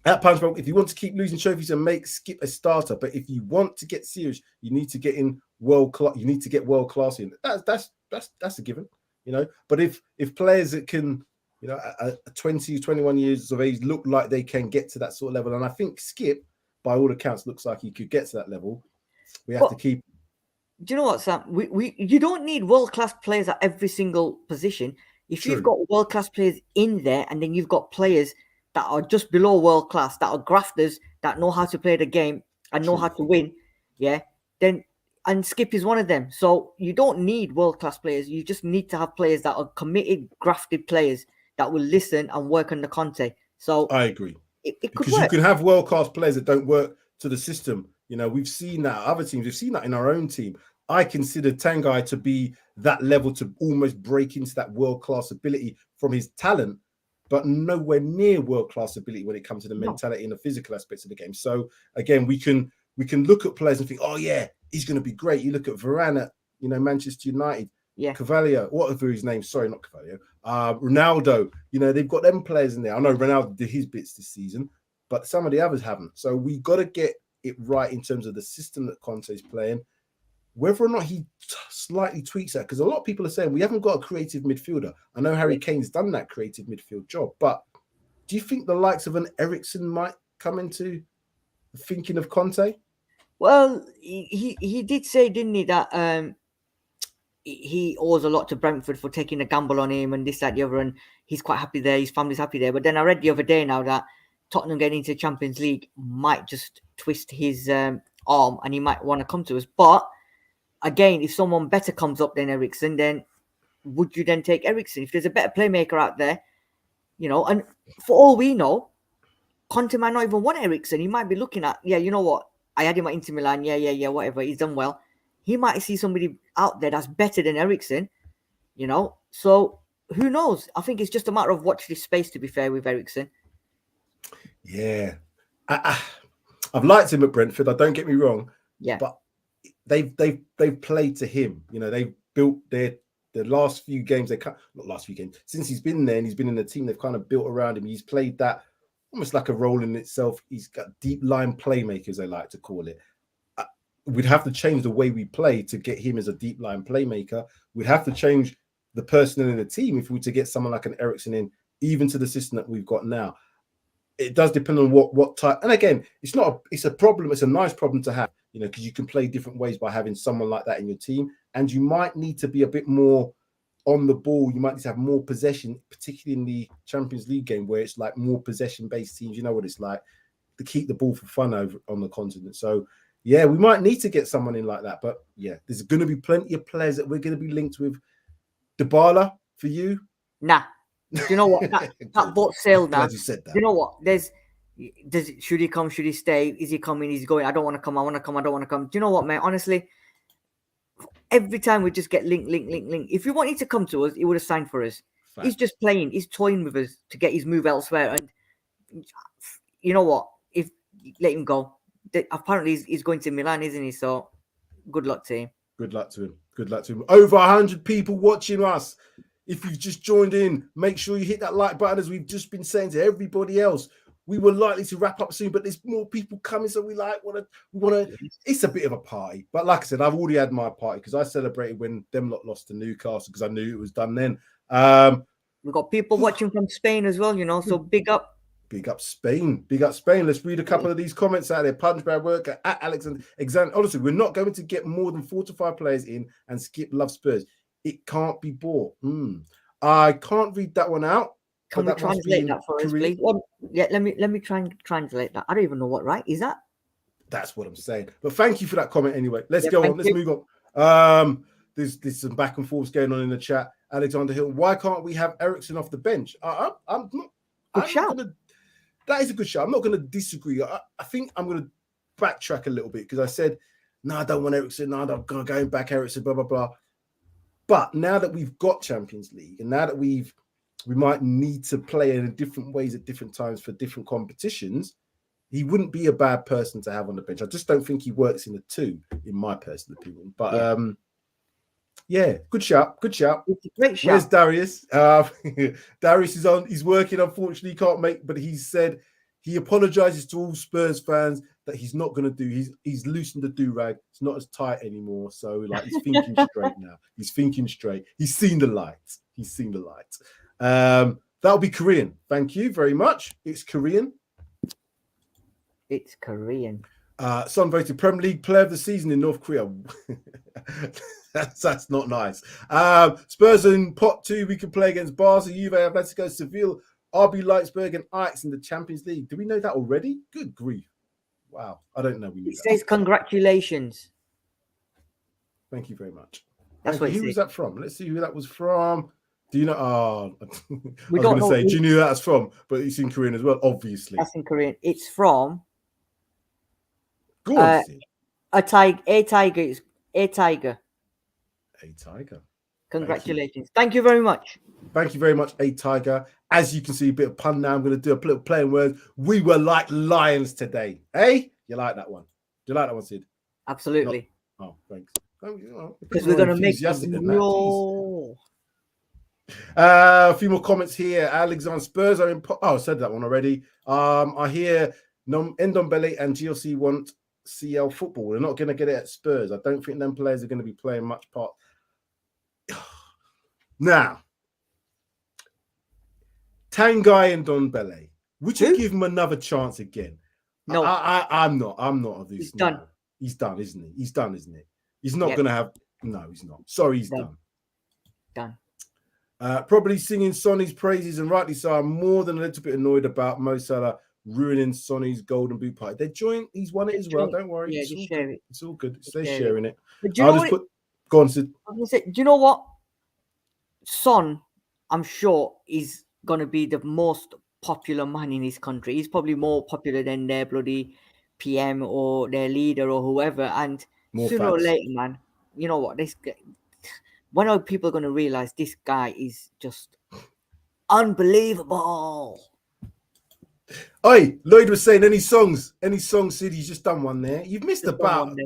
At Punchbowl, if you want to keep losing trophies and make Skip a starter, but if you want to get serious, you need to get in world class. You need to get world class in. That's a given, you know. But if players that can, you know, at 20, 21 years of age look like they can get to that sort of level, and I think Skip, by all accounts, looks like he could get to that level. We have to keep. Do you know what, Sam? You don't need world class players at every single position. If you've got world class players in there, and then you've got players that are just below world class, that are grafters, that know how to play the game and know how to win, then and Skip is one of them. So you don't need world class players. You just need to have players that are committed, grafted players that will listen and work on the content. So I agree. It could because work. You can have world class players that don't work to the system. You know, we've seen that other teams. We've seen that in our own team. I consider Tanguy to be that level to almost break into that world class ability from his talent, but nowhere near world class ability when it comes to the mentality and the physical aspects of the game. So again, we can look at players and think, oh yeah, he's going to be great. You look at Varane at, you know, Manchester United, Cavalier, whatever his name. Sorry, not Cavalier. Ronaldo. You know, they've got them players in there. I know Ronaldo did his bits this season, but some of the others haven't. So we got to get it right in terms of the system that Conte's playing. Whether or not he slightly tweaks that, because a lot of people are saying we haven't got a creative midfielder. I know Harry Kane's done that creative midfield job, but do you think the likes of an Eriksen might come into thinking of Conte? Well, he did say, didn't he, that he owes a lot to Brentford for taking a gamble on him and this, that, the other, and he's quite happy there. His family's happy there. But then I read the other day now that Tottenham getting into Champions League might just twist his arm and he might want to come to us. But again, if someone better comes up than Eriksen, then would you then take Eriksen? If there's a better playmaker out there, you know, and for all we know, Conte might not even want Eriksen. He might be looking at, you know what, I had him at Inter Milan, whatever, he's done well. He might see somebody out there that's better than Eriksen, you know. So who knows? I think it's just a matter of watch this space, to be fair, with Eriksen. Yeah. I've liked him at Brentford, don't get me wrong. Yeah. But they've played to him. You know, they've built the last few games, since he's been there and he's been in the team, they've kind of built around him. He's played that almost like a role in itself. He's got deep line playmakers, they like to call it. We'd have to change the way we play to get him as a deep line playmaker. We'd have to change the personnel in the team if we were to get someone like an Eriksen in, even to the system that we've got now. It does depend on what type. And again, it's a problem. It's a nice problem to have, you know, because you can play different ways by having someone like that in your team. And you might need to be a bit more on the ball. You might need to have more possession, particularly in the Champions League game where it's like more possession-based teams. You know what it's like to keep the ball for fun over on the continent. So, yeah, we might need to get someone in like that. But, yeah, there's going to be plenty of players that we're going to be linked with. Dybala, for you? Nah. Do you know what? That boat sailed now. You said that. Do you know what? Should he come? Should he stay? Is he coming? Is he going? I don't want to come. I want to come. I don't want to come. Do you know what, man? Honestly, every time we just get link. If he wanted to come to us, he would have signed for us. Fact. He's just playing. He's toying with us to get his move elsewhere. And you know what? If let him go. Apparently, he's going to Milan, isn't he? So good luck to him. Good luck to him. Good luck to him. Over 100 people watching us. If you've just joined in, make sure you hit that like button, as we've just been saying to everybody else. We were likely to wrap up soon, but there's more people coming, so we want to. It's a bit of a party, but like I said, I've already had my party because I celebrated when them lot lost to Newcastle because I knew it was done then. We've got people watching from Spain as well, you know. So big up. Big up Spain. Big up Spain. Let's read a couple of these comments out there. Punch Bad Worker at Alexander. Honestly, we're not going to get more than 4 to 5 players in, and Skip loves Spurs. It can't be bought. I can't read that one out. Can we translate that for us, please? Well, yeah, let me try and translate that. I don't even know what right is that. That's what I'm saying. But thank you for that comment anyway. Let's go on. Let's move on. There's some back and forths going on in the chat. Alexander Hill, why can't we have Eriksen off the bench? That is a good shot. I'm not going to disagree. I think I'm going to backtrack a little bit because I said, no, I don't want Eriksen. No, I'm going back Eriksen, blah, blah, blah. But now that we've got Champions League and now that we might need to play in different ways at different times for different competitions, he wouldn't be a bad person to have on the bench. I just don't think he works in the two, in my personal opinion. But yeah, good shout. Good shout. It's a great shout. Where's Darius? Darius is on. He's working. Unfortunately, he can't make. But he said He apologizes to all Spurs fans that he's not going to do. He's loosened the do-rag. It's not as tight anymore. So like he's thinking straight now. He's thinking straight. He's seen the light. He's seen the light. That'll be Korean. Thank you very much. It's Korean. It's Korean. Son voted Premier League Player of the Season in North Korea. that's not nice. Spurs in pot 2. We can play against Barca, Juve, Atletico, Seville, RB Leipzig, and Ajax in the Champions League. Do we know that already? Good grief. Wow. I don't know. It says congratulations. Thank you very much. That's what who was that from? Let's see who that was from. Do you know? Oh, I we was don't going to say, do you know who that's from? But it's in Korean as well, obviously. That's in Korean. It's from Go on, a tiger. A tiger. A tiger. A tiger. Congratulations. Thank you very much. Thank you very much, A tiger. As you can see, a bit of pun now. I'm going to do a little play on words. We were like lions today. Hey, you like that one? Do you like that one, Sid? Absolutely. Oh, thanks. Because we're going to make it. A few more comments here. Alexander Spurs are in. I said that one already. I hear Ndombele and GLC want CL football. They're not going to get it at Spurs. I don't think them players are going to be playing much part. Now, Tanguy and Ndombele, would you give him another chance again? No, I'm not of this. He's done. He's done, isn't he? He's done, isn't he? He's not going to have. No, he's not. Sorry, he's done. Done. Probably singing Sonny's praises, and rightly so. I'm more than a little bit annoyed about Mo Salah ruining Sonny's golden boot party. They're joint. He's won it as well. Don't worry. Yeah, just share it. It's all good. They're sharing it. I'll just put. Go on, Sid. Do you know what? Son, I'm sure, is going to be the most popular man in his country. He's probably more popular than their bloody PM or their leader or whoever. And sooner or later, man, you know what? When are people going to realize this guy is just unbelievable? Oi, Lloyd was saying any songs, Sid, he's just done one there. You've missed about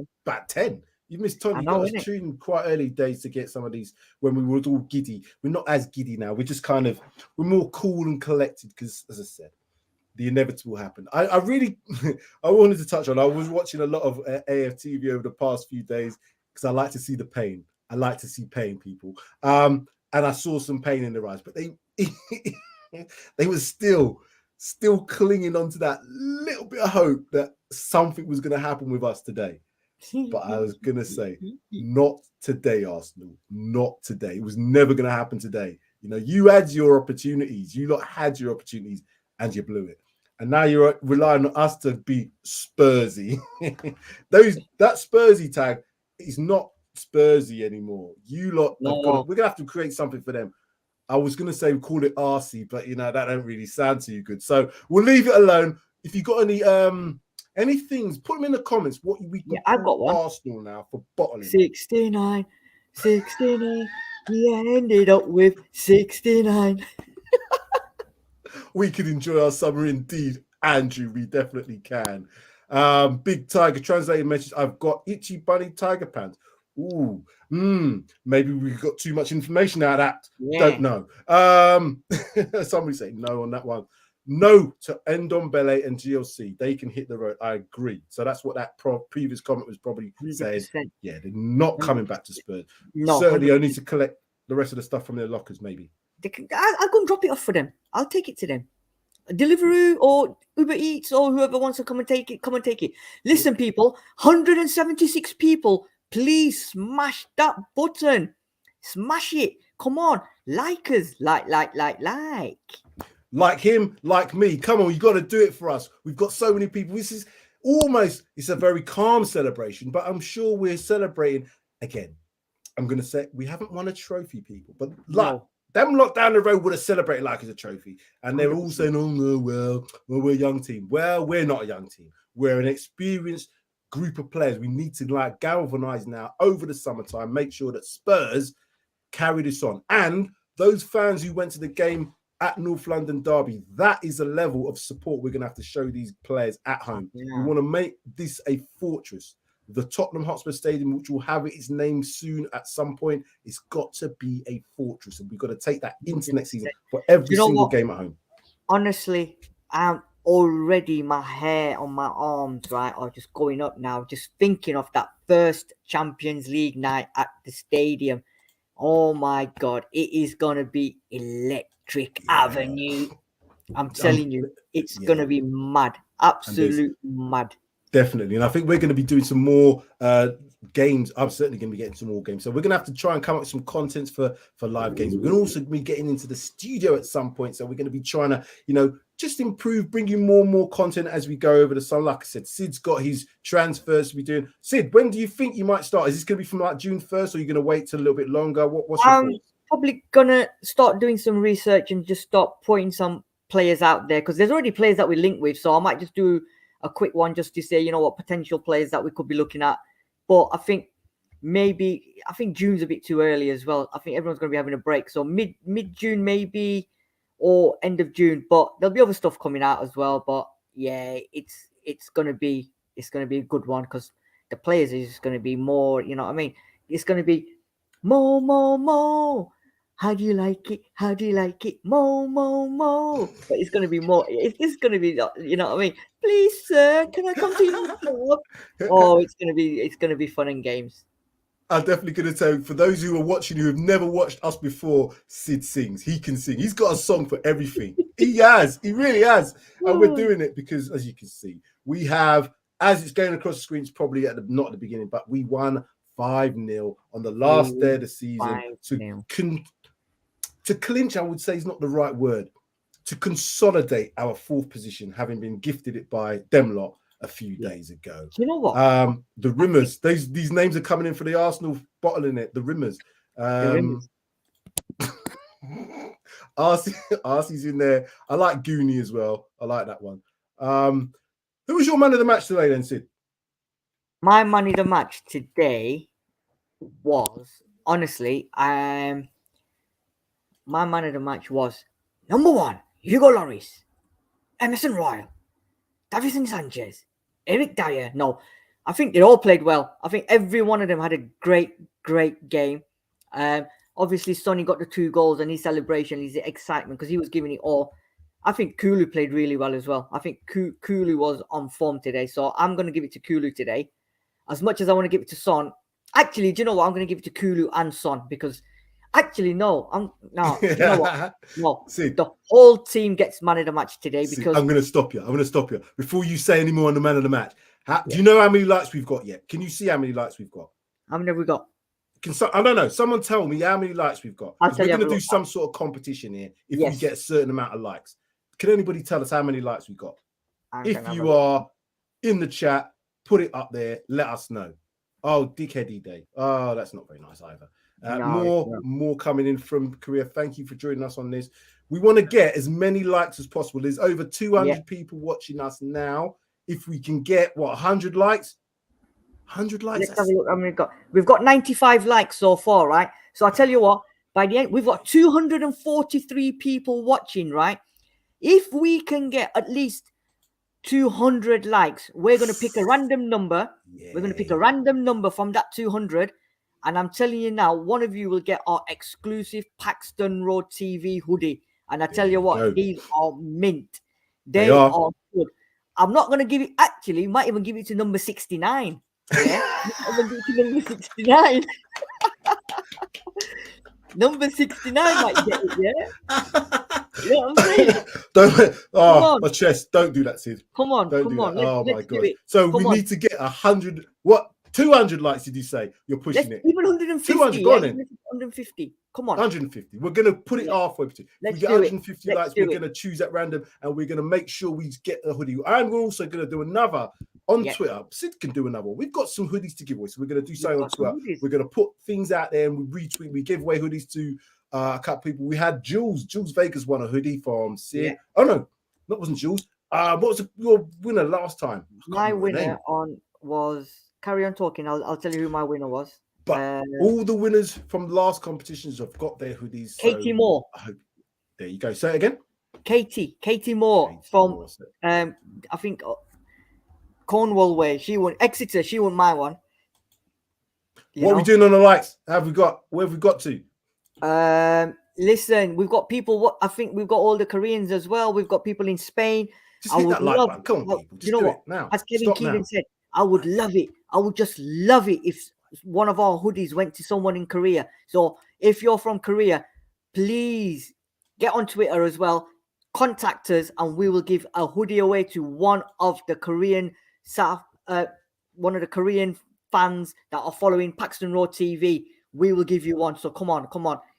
10. You've missed 20. You got us tuned quite early days to get some of these when we were all giddy. We're not as giddy now. We're just we're more cool and collected because, as I said, the inevitable happened. I really, I wanted to touch on, I was watching a lot of AFTV over the past few days because I like to see the pain. I like to see pain, people. And I saw some pain in their eyes, but they were still clinging on to that little bit of hope that something was going to happen with us today. But I was going to say, not today, Arsenal. Not today. It was never going to happen today. You know, you had your opportunities. You lot had your opportunities and you blew it. And now you're relying on us to be Spursy. That Spursy tag is not Spursy anymore. You lot, we're going to have to create something for them. I was going to say call it RC, but you know, that don't really sound too good. So we'll leave it alone. If you got any things, put them in the comments. What we can I've got one. Arsenal now for bottling. 69. We ended up with 69. We could enjoy our summer indeed, Andrew. We definitely can. Big Tiger translated message. I've got itchy bunny tiger pants. Ooh, maybe we got too much information out of that. Yeah. Don't know. Somebody say no on that one. No to Ndombele and GLC. They can hit the road. I agree. So that's what that previous comment was probably 100%. Saying. Yeah, they're not coming back to Spurs. No, certainly only to collect the rest of the stuff from their lockers, maybe. I'll go and drop it off for them. I'll take it to them. Deliveroo or Uber Eats or whoever wants to come and take it, come and take it. Listen, people, 176 people, please smash that button. Smash it. Come on. Like us. Like. Like him, like me. Come on, you got to do it for us. We've got so many people. This is it's a very calm celebration, but I'm sure we're celebrating again. I'm going to say we haven't won a trophy, people, but them lot down the road would have celebrated like it's a trophy. And they're all saying, oh, no, well, we're a young team. Well, we're not a young team. We're an experienced group of players. We need to galvanize now over the summertime, make sure that Spurs carry this on. And those fans who went to the game at North London Derby, that is a level of support we're going to have to show these players at home. Yeah. We want to make this a fortress. The Tottenham Hotspur Stadium, which will have its name soon at some point, it's got to be a fortress. And we've got to take that into next season for every single game at home. Honestly, already my hair on my arms, right, are just going up now, just thinking of that first Champions League night at the stadium. Oh my God, it is going to be electric avenue. I'm telling you, it's going to be mad. Absolute mad. Definitely. And I think we're going to be doing some more games. I'm certainly going to be getting some more games. So we're going to have to try and come up with some contents for live games. We're going to also be getting into the studio at some point. So we're going to be trying to, just improve, bring you more and more content as we go over the summer. Like I said, Sid's got his transfers to be doing. Sid, when do you think you might start? Is this going to be from like June 1st, or are you going to wait till a little bit longer? What's your thoughts? Probably going to start doing some research and just start putting some players out there, because there's already players that we link with. So I might just do a quick one just to say, potential players that we could be looking at. But I think June's a bit too early as well. I think everyone's going to be having a break. So mid-June maybe, or end of June. But there'll be other stuff coming out as well. But yeah, it's going to be a good one, because the players is going to be more, It's going to be more. How do you like it? How do you like it? More. But it's going to be more. It's going to be, Please, sir, can I come to your club? Oh, it's going to be fun and games. I'm definitely going to tell you, for those who are watching who have never watched us before, Sid sings. He can sing. He's got a song for everything. He really has. And we're doing it because, as you can see, we have, as it's going across the screen, it's probably not at the beginning, but we won 5-0 on the last day of the season. To clinch, I would say, is not the right word. To consolidate our 4th position, having been gifted it by them lot a few days ago. You know what? The Rimmers. These names are coming in for the Arsenal bottling it. The Rimmers. Arcee's in there. I like Goonie as well. I like that one. Who was your man of the match today then, Sid? My man of the match today was, honestly, my man of the match was number 1, Hugo Lloris, Emerson Royal, Davison Sanchez, Eric Dyer. No, I think they all played well. I think every one of them had a great game. Obviously, Sonny got the 2 goals, and his celebration, his excitement, because he was giving it all. I think Kulu played really well as well. I think Kulu was on form today, so I'm going to give it to Kulu today. As much as I want to give it to Son, actually, do you know what? I'm going to give it to Kulu and Son, because actually, no. You know what? No. Sid, the whole team gets man of the match today, because I'm going to stop you. Before you say any more on the man of the match, do you know how many likes we've got yet? Can you see how many likes we've got? How many have we got? I don't know. Someone tell me how many likes we've got. We're going to do some sort of competition here if we get a certain amount of likes. Can anybody tell us how many likes we got? If you are in the chat, put it up there. Let us know. Oh, dickheady day. Oh, that's not very nice either. More coming in from Korea. Thank you for joining us on this. We want to get as many likes as possible. There's over 200 people watching us now. If we can get 100 likes, 100 likes. Let's have a look. How many we've got? We've got 95 likes so far, right? So I tell you what, by the end, we've got 243 people watching, right? If we can get at least 200 likes, we're going to pick a random number. Yeah. We're going to pick a random number from that 200. And I'm telling you now, one of you will get our exclusive Paxton Road TV hoodie. And I tell you what, these are mint. They are good. I'm not going to give it, actually, might even give it to number 69. Yeah? I'm going to give it to number 69. Number 69 might get it, yeah? You know what I'm saying? My chest. Don't do that, Sid. Come on. My God. So we need to get 100. What? 200 likes, did you say? You're pushing it. Even 150. 200, go on then. 150. Come on. 150. We're going to put it halfway. If we get 150 likes, we're going to choose at random, and we're going to make sure we get a hoodie. And we're also going to do another on Twitter. Sid can do another one. We've got some hoodies to give away, so we're going to do something on Twitter. We're going to put things out there, and we retweet. We give away hoodies to a couple people. We had Jules Vegas won a hoodie from Sid. Yeah. Oh no, that wasn't Jules. What was your winner last time? My winner was, carry on talking. I'll tell you who my winner was. But all the winners from last competitions have got their hoodies. Katie Moore. There you go. Say it again. Katie Moore from I think Cornwall way. She won Exeter. She won my one. What are we doing on the likes? Where have we got to? Listen, we've got people. I think we've got all the Koreans as well. We've got people in Spain. Just hit that like button. Come on, people. Just do it now. As Kevin Stop Keegan now. said, I would love it. I would just love it if one of our hoodies went to someone in Korea. So if you're from Korea, please get on Twitter as well. Contact us, and we will give a hoodie away to one of the Korean fans that are following Paxton Road TV. We will give you one. So come on.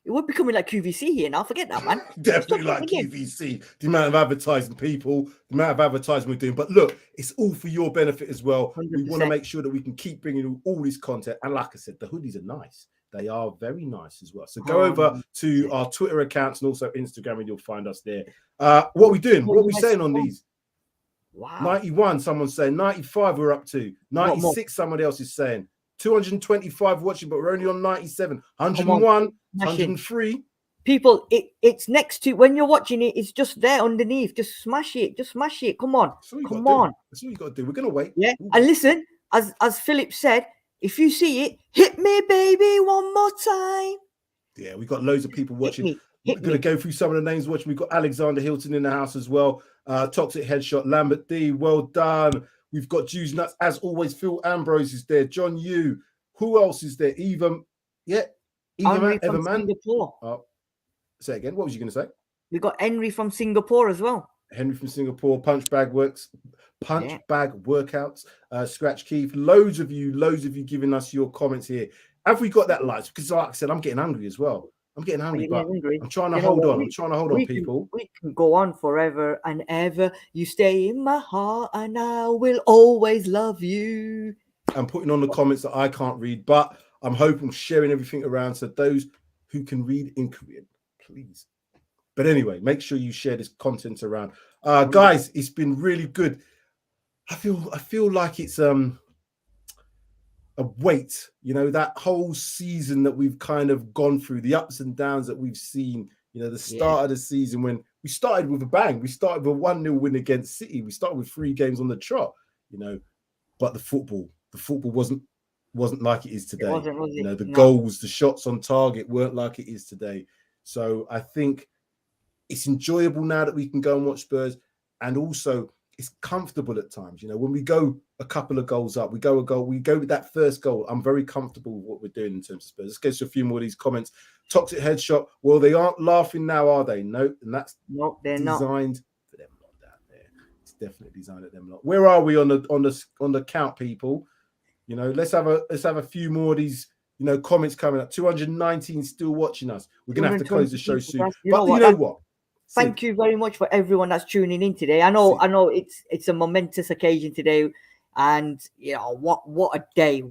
It would be becoming like QVC here now. Forget that, man. Definitely like QVC. The amount of advertising people, the amount of advertising we're doing. But look, it's all for your benefit as well. 100%. We want to make sure that we can keep bringing you all this content. And like I said, the hoodies are nice. They are very nice as well. So go over to our Twitter accounts and also Instagram, and you'll find us there. What are we doing? What are we saying on these? Wow. 91, someone's saying. 95, we're up to. 96, somebody else is saying. 225 watching, but we're only on 97. 101, 103. People, it's next to, when you're watching it, it's just there underneath. Just smash it. Come on. Come on. That's all you got to do. We're going to wait. Yeah. Ooh. And listen, as Philip said, if you see it, hit me, baby, one more time. Yeah, we've got loads of people watching. We're going to go through some of the names watching. We've got Alexander Hilton in the house as well. Toxic Headshot, Lambert D, well done. We've got Juice Nuts, as always. Phil Ambrose is there. John Yu. Who else is there? Henry from Singapore. Say again. What was you going to say? We got Henry from Singapore as well. Henry from Singapore. Punch Bag Workouts. Scratch Keith. Loads of you giving us your comments here. Have we got that lights? Because like I said, I'm getting hungry as well. I'm getting hungry, but I'm trying to hold on. I'm trying to hold on, people. We can go on forever and ever. You stay in my heart, and I will always love you. I'm putting on the comments that I can't read, but I'm hoping sharing everything around so those who can read in Korean, please. But anyway, make sure you share this content around. Guys, it's been really good. I feel like it's a weight, that whole season that we've kind of gone through, the ups and downs that we've seen, the start of the season when we started with a bang. We started with a 1-0 win against City. We started with 3 games on the trot, but the football wasn't like it is today. The goals, the shots on target weren't like it is today. So I think it's enjoyable now that we can go and watch Spurs, and also it's comfortable at times. When we go a couple of goals up, we go with that first goal. I'm very comfortable with what we're doing in terms of Spurs. Let's go to a few more of these comments. Toxic Headshot. Well, they aren't laughing now, are they? No, and that's they're designed for them lot down there. It's definitely designed at them lot. Where are we on the count, people? Let's have a few more of these. Comments coming up. 219 still watching us. We're gonna have to close the show soon. But you know what? Thank you very much for everyone that's tuning in today. I know it's a momentous occasion today, and what a day!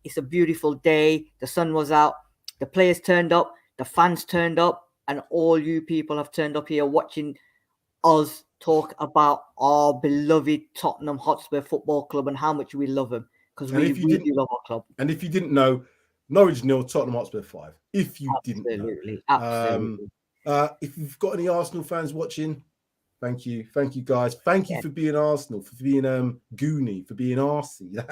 It's a beautiful day. The sun was out, the players turned up, the fans turned up, and all you people have turned up here watching us talk about our beloved Tottenham Hotspur Football Club and how much we love them, because we really love our club. And if you didn't know, Norwich 0, Tottenham Hotspur 5. If you didn't know, absolutely. If you've got any Arsenal fans watching, thank you guys. Thank you for being Arsenal, for being Goonie, for being Arsey.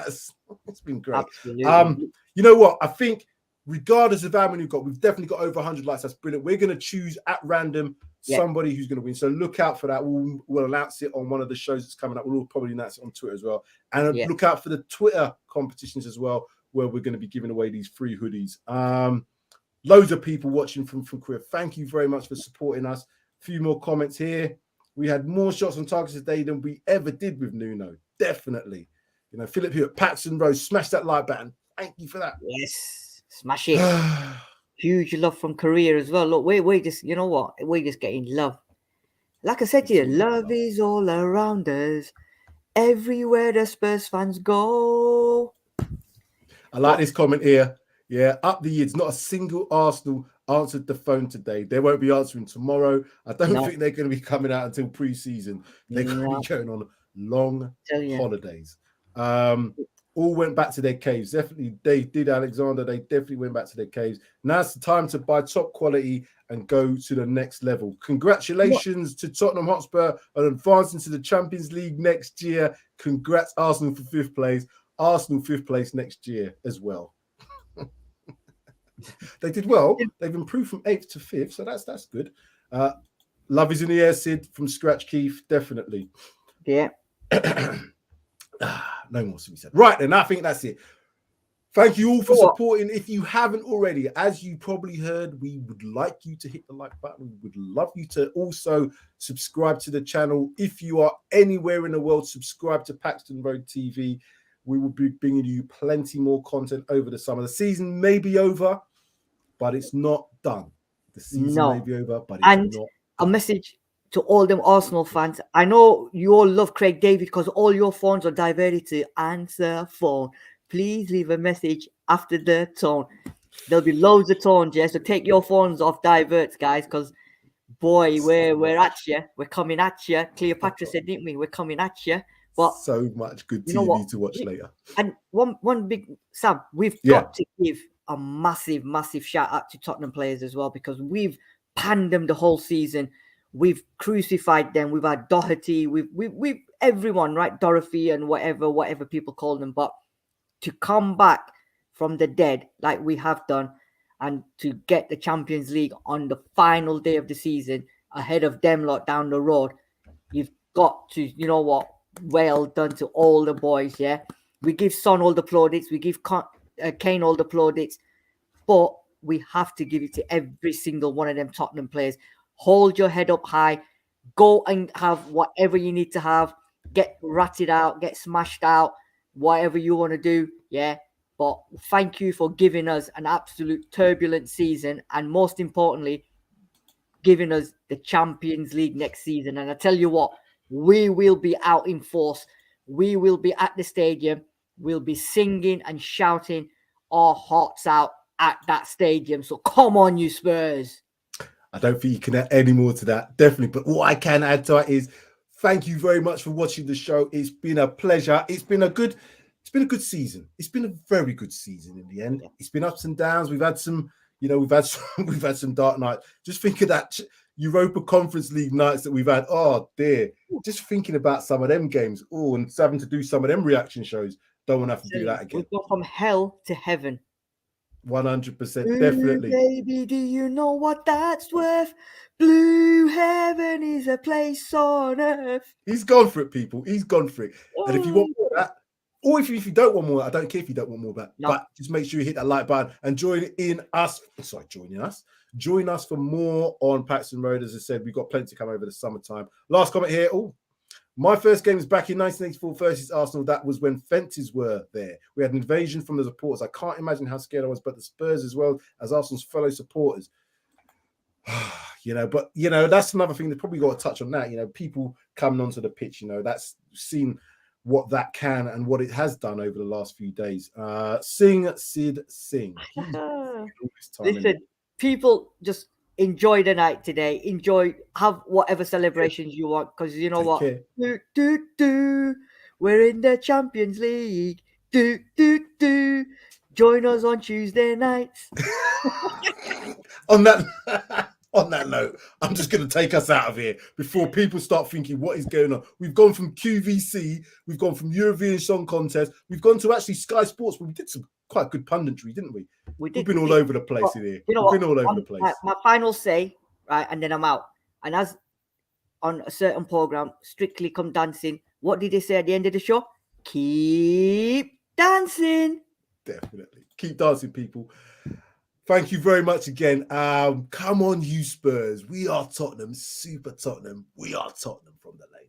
It's been great. Absolutely. You know what? I think regardless of how many we've got, we've definitely got over 100 likes. That's brilliant. We're going to choose at random somebody who's going to win. So look out for that. We'll announce it on one of the shows that's coming up. We'll probably announce it on Twitter as well. And look out for the Twitter competitions as well, where we're going to be giving away these free hoodies. Loads of people watching from Korea. Thank you very much for supporting us. A few more comments here. We had more shots on target today than we ever did with Nuno. Definitely. Philip here at Paxton Rose, smash that like button. Thank you for that. Yes, smash it. Huge love from Korea as well. Look, we're just, we're just getting love. Like I said to you, love is all around us. Everywhere the Spurs fans go. I like this comment here. Yeah, up the years, not a single Arsenal answered the phone today. They won't be answering tomorrow. I don't think they're going to be coming out until pre-season. They're going to be going on long holidays. All went back to their caves. Definitely, they did, Alexander. They definitely went back to their caves. Now it's the time to buy top quality and go to the next level. Congratulations to Tottenham Hotspur on advancing to the Champions League next year. Congrats, Arsenal, for 5th place. Arsenal 5th place next year as well. They did well. They've improved from 8th to 5th, so that's good. Love is in the air, Sid, from Scratch Keith, definitely. Yeah. No more to be said. Right then, I think that's it. Thank you all for supporting. If you haven't already, as you probably heard, we would like you to hit the like button. We would love you to also subscribe to the channel. If you are anywhere in the world, subscribe to Paxton Road TV. We will be bringing you plenty more content over the summer. The season may be over, but it's not done. The season may be over, but it's not done. A message to all them Arsenal fans. I know you all love Craig David because all your phones are diverted to answer phone. Please leave a message after the tone. There'll be loads of tones, yeah. So take your phones off diverts, guys, because boy, we're at you. We're coming at you. Cleopatra said, didn't we? We're coming at you. But so much good TV to watch later. And one big Sam, we've got to give a massive, massive shout out to Tottenham players as well, because we've panned them the whole season. We've crucified them. We've had Doherty. We've everyone, right? Dorothy and whatever people call them. But to come back from the dead like we have done, and to get the Champions League on the final day of the season ahead of them lot down the road, you've got to, you know what? Well done to all the boys, yeah. We give Son all the plaudits. We give Kane all the plaudits. But we have to give it to every single one of them Tottenham players. Hold your head up high. Go and have whatever you need to have. Get ratted out. Get smashed out. Whatever you want to do, yeah. But thank you for giving us an absolute turbulent season. And most importantly, giving us the Champions League next season. And I tell you what, we will be out in force. We will be at the stadium. We'll be singing and shouting our hearts out at that stadium. So come on, you Spurs. I don't think you can add any more to that, definitely. But what I can add to it is thank you very much for watching the show. It's been a pleasure. It's been a good season. It's been a very good season in the end. It's been ups and downs. We've had some, we've had some dark nights. Just think of that Europa Conference League nights that we've had. Oh dear. Just thinking about some of them games. Oh, and having to do some of them reaction shows. Don't want to have to do that again. We've gone from hell to heaven. 100%, definitely. Baby, do you know what that's worth? Blue heaven is a place on earth. He's gone for it, people. He's gone for it. And if you want more of that, or if you don't want more, I don't care if you don't want more of that. No. But just make sure you hit that like button and join us for more on Paxton Road. As I said, we've got plenty to come over the summertime. Last comment here. Oh, my first game was back in 1984 versus Arsenal. That was when fences were there. We had an invasion from the supporters. I can't imagine how scared I was, but the Spurs as well as Arsenal's fellow supporters. That's another thing. They probably got to touch on that. People coming onto the pitch. That's seen what that can and what it has done over the last few days. Sing, Sid, sing. Listen, people just enjoy the night today. Have whatever celebrations you want, because you know what? We're in the Champions League. Join us on Tuesday nights. On that note, I'm just going to take us out of here before people start thinking, what is going on? We've gone from QVC, we've gone from Eurovision Song Contest, we've gone to actually Sky Sports, where we did some quite good punditry, didn't we? We've been all over the place in here. We've been all over the place. My final say, right, and then I'm out. And as on a certain program, Strictly Come Dancing, what did they say at the end of the show? Keep dancing. Definitely. Keep dancing, people. Thank you very much again. Come on, you Spurs. We are Tottenham, super Tottenham. We are Tottenham from the lane.